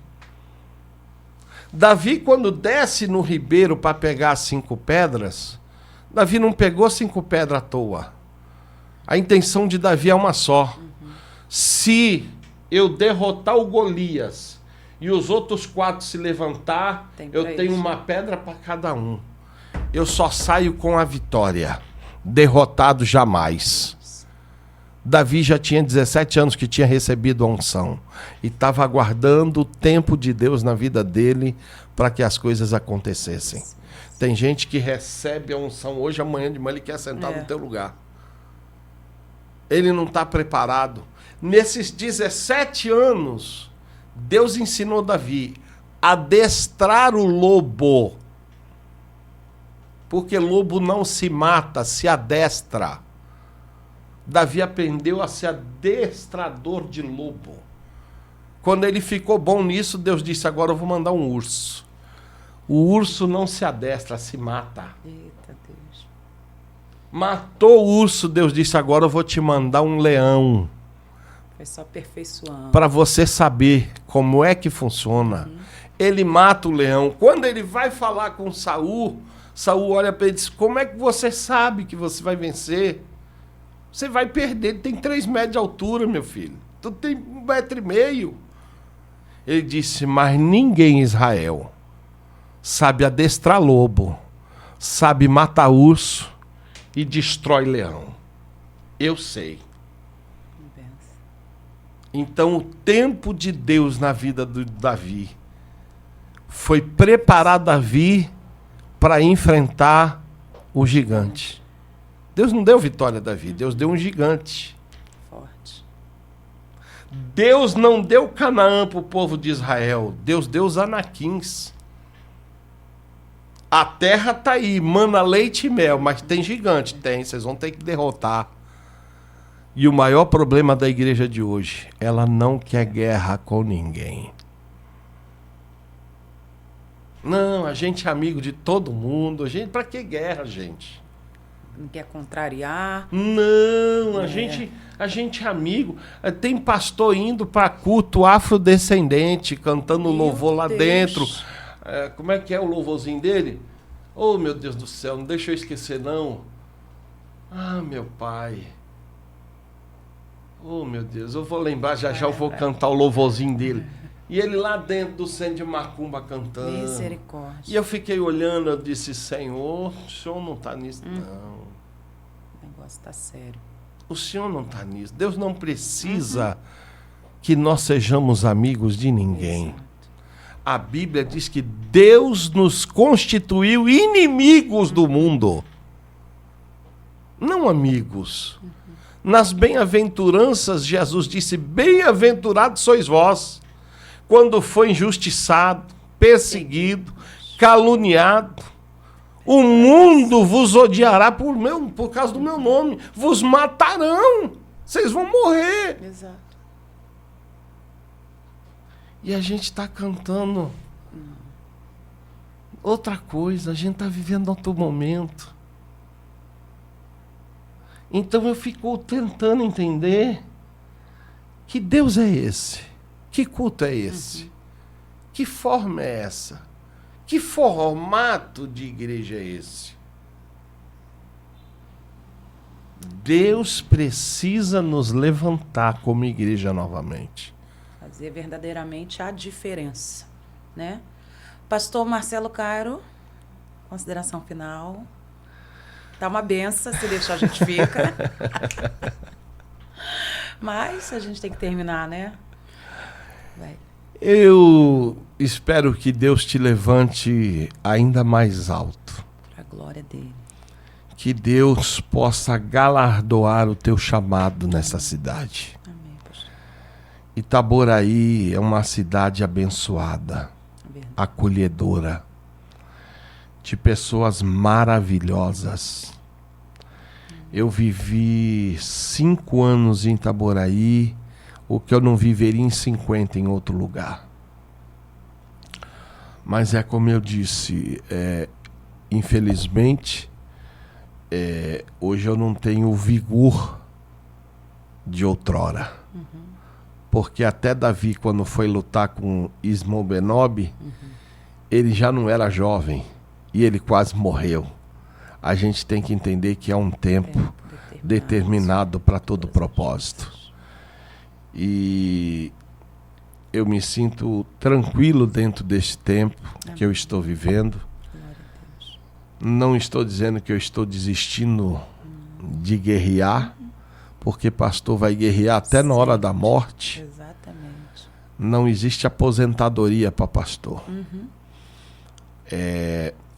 Davi, quando desce no ribeiro para pegar 5 pedras, Davi não pegou 5 pedras à toa. A intenção de Davi é uma só. Se eu derrotar o Golias e os outros 4 se levantar, eu tenho uma pedra para cada um. Eu só saio com a vitória. Derrotado jamais. Davi já tinha 17 anos que tinha recebido a unção. E estava aguardando o tempo de Deus na vida dele para que as coisas acontecessem. Tem gente que recebe a unção hoje, amanhã de manhã ele quer sentar no teu lugar. Ele não está preparado. Nesses 17 anos, Deus ensinou Davi a adestrar o lobo. Porque lobo não se mata, se adestra. Davi aprendeu a ser adestrador de lobo. Quando ele ficou bom nisso, Deus disse, agora eu vou mandar um urso. O urso não se adestra, se mata.
Eita Deus.
Matou o urso, Deus disse, agora eu vou te mandar um leão.
Foi só aperfeiçoando.
Para você saber como é que funciona. Ele mata o leão. Quando ele vai falar com Saul, Saul olha para ele e diz, como é que você sabe que você vai vencer? Você vai perder, ele tem 3 metros de altura, meu filho. Tu tem 1,5 metro. Ele disse, mas ninguém em Israel sabe adestrar lobo, sabe matar urso e destrói leão. Eu sei. Então o tempo de Deus na vida do Davi foi preparar Davi para enfrentar o gigante. Deus não deu vitória a Davi, Deus deu um gigante.
Forte.
Deus não deu Canaã para o povo de Israel, Deus deu os anaquins. A terra está aí, mana leite e mel, mas tem gigante? Tem, vocês vão ter que derrotar. E o maior problema da igreja de hoje, ela não quer guerra com ninguém. Não, a gente é amigo de todo mundo. Para que guerra, gente?
Não quer contrariar.
Não, a gente é amigo. Tem pastor indo para culto afrodescendente, cantando louvor lá dentro. Como é que é o louvorzinho dele? Oh, meu Deus do céu, não deixa eu esquecer, não. Ah, meu pai. Oh, meu Deus, eu vou lembrar, já eu vou cantar o louvorzinho dele. E ele lá dentro do centro de macumba cantando.
Misericórdia.
E eu fiquei olhando, eu disse, Senhor, o senhor não está nisso, não.
O negócio está sério.
O senhor não está nisso. Deus não precisa que nós sejamos amigos de ninguém.
Exato.
A Bíblia diz que Deus nos constituiu inimigos do mundo. Não amigos. Nas bem-aventuranças, Jesus disse, bem-aventurados sois vós, quando foi injustiçado, perseguido, caluniado. O mundo vos odiará por causa do meu nome. Vos matarão. Vocês vão morrer.
Exato.
E a gente está cantando outra coisa. A gente está vivendo outro momento. Então eu fico tentando entender que Deus é esse. Que culto é esse? Que forma é essa? Que formato de igreja é esse? Deus precisa nos levantar como igreja novamente.
Fazer verdadeiramente a diferença, né? Pastor Marcelo Cairo, consideração final. Tá uma benção, se deixar a gente fica. Mas a gente tem que terminar, né? Vai.
Eu espero que Deus te levante ainda mais alto.
Para a glória dele.
Que Deus possa galardoar o teu chamado nessa cidade.
Amém, pastor.
Itaboraí é uma cidade abençoada, acolhedora, de pessoas maravilhosas. Eu vivi 5 anos em Itaboraí, o que eu não viveria em 50 em outro lugar. Mas é como eu disse, infelizmente, hoje eu não tenho o vigor de outrora. Porque até Davi, quando foi lutar com Ismobenob, ele já não era jovem e ele quase morreu. A gente tem que entender que é um tempo determinado para todo propósito. E eu me sinto tranquilo dentro deste tempo que eu estou vivendo. Não estou dizendo que eu estou desistindo de guerrear, porque pastor vai guerrear até na hora da morte.
Exatamente.
Não existe aposentadoria para pastor.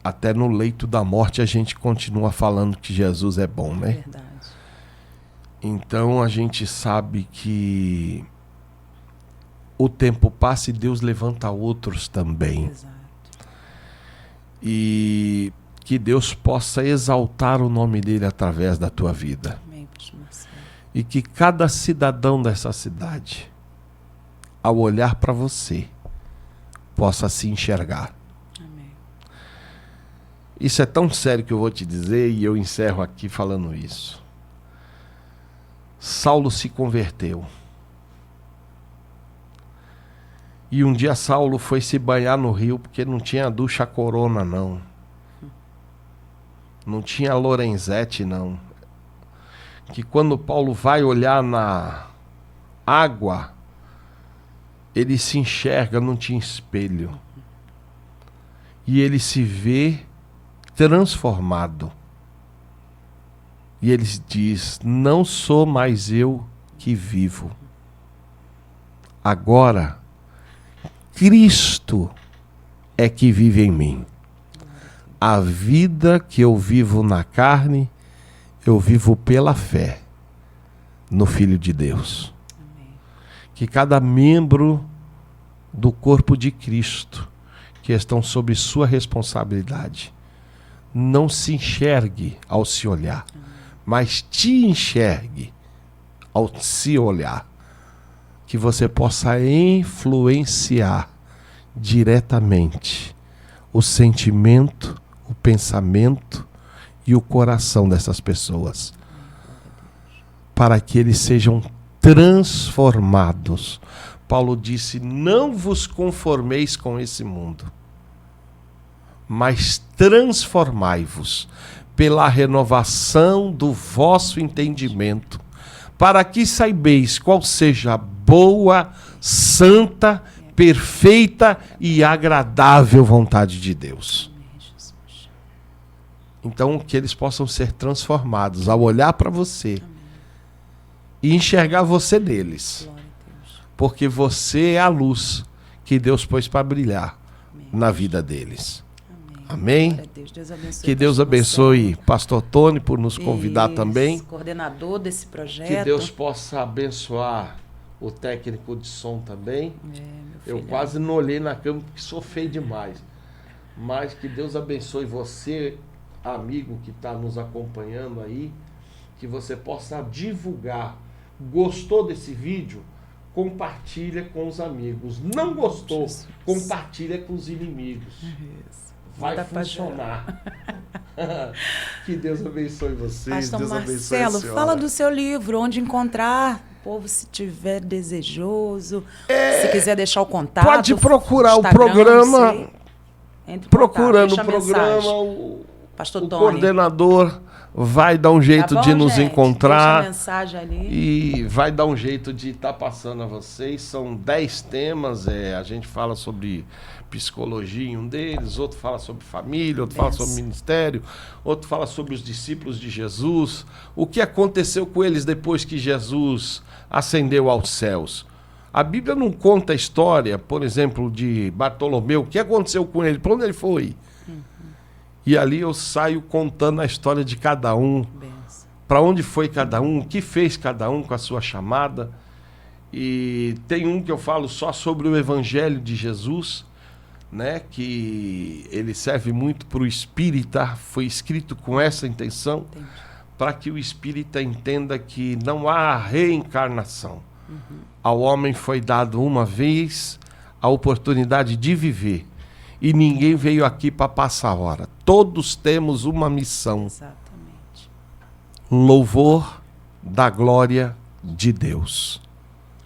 Até no leito da morte a gente continua falando que Jesus é bom, né?
Verdade.
Então a gente sabe que o tempo passa e Deus levanta outros também.
Exato.
E que Deus possa exaltar o nome dele através da tua vida.
Amém, pastor Marcelo.
E que cada cidadão dessa cidade ao olhar para você, possa se enxergar.
Amém.
Isso é tão sério que eu vou te dizer, e eu encerro aqui falando isso. Saulo se converteu. E um dia Saulo foi se banhar no rio, porque não tinha ducha Corona, não. Não tinha Lorenzetti, não. Que quando Paulo vai olhar na água, ele se enxerga, não tinha espelho. E ele se vê transformado. E ele diz: não sou mais eu que vivo. Agora, Cristo é que vive em mim. A vida que eu vivo na carne, eu vivo pela fé no Filho de Deus.
Amém.
Que cada membro do corpo de Cristo, que estão sob sua responsabilidade, não se enxergue ao se olhar, mas te enxergue ao se olhar. Que você possa influenciar diretamente o sentimento, o pensamento e o coração dessas pessoas, para que eles sejam transformados. Paulo disse: não vos conformeis com esse mundo, mas transformai-vos pela renovação do vosso entendimento, para que saibeis qual seja a boa, santa, perfeita e agradável vontade de Deus. Então, que eles possam ser transformados ao olhar para você e enxergar você neles, porque você é a luz que Deus pôs para brilhar na vida deles. Amém?
Deus abençoe.
Que Deus abençoe Pastor Tony por nos convidar também.
Coordenador desse projeto.
Que Deus possa abençoar o técnico de som também. Eu quase não olhei na câmera porque sou feio demais. Mas que Deus abençoe você, amigo que está nos acompanhando aí. Que você possa divulgar. Gostou desse vídeo? Compartilha com os amigos. Não gostou? Compartilha com os inimigos. Vai funcionar. Que Deus abençoe vocês.
Pastor
Deus abençoe
Marcelo,
a senhora.
fala do seu livro, onde encontrar. O povo, se tiver desejoso, se quiser deixar o contato.
Pode procurar
Instagram,
o programa. Procurando o
contato,
programa, o
Pastor Tony,
coordenador vai dar um jeito de nos encontrar.
Deixa a mensagem ali.
E vai dar um jeito de estar passando a vocês. São 10 temas. A gente fala sobre psicologia em um deles, outro fala sobre família, outro fala sobre ministério, outro fala sobre os discípulos de Jesus, o que aconteceu com eles depois que Jesus ascendeu aos céus. A Bíblia não conta a história, por exemplo, de Bartolomeu, o que aconteceu com ele, para onde ele foi. E ali eu saio contando a história de cada um, para onde foi cada um, o que fez cada um com a sua chamada. E tem um que eu falo só sobre o Evangelho de Jesus, né, que ele serve muito para o espírita, foi escrito com essa intenção, para que o espírita entenda que não há reencarnação. Ao homem foi dado uma vez a oportunidade de viver, e ninguém veio aqui para passar a hora. Todos temos uma missão.
Exatamente.
Louvor da glória de Deus.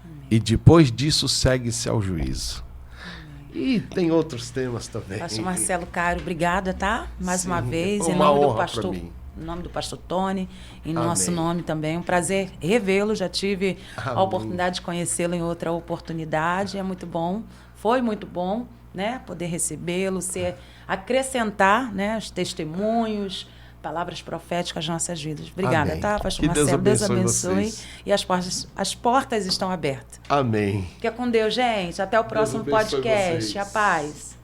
Amém. E depois disso segue-se ao juízo. E tem outros temas também.
Pastor Marcelo Cairo, obrigada, tá? Mais uma vez,
em
nome do pastor Tony, em nosso nome também. Um prazer revê-lo, já tive a oportunidade de conhecê-lo em outra oportunidade, é muito bom, foi muito bom, né? Poder recebê-lo, acrescentar, né, os testemunhos, palavras proféticas às nossas vidas. Obrigada, tá, pastor Marcelo? Deus abençoe. E as portas estão abertas.
Amém.
Fica com Deus, gente. Até o próximo podcast. A paz.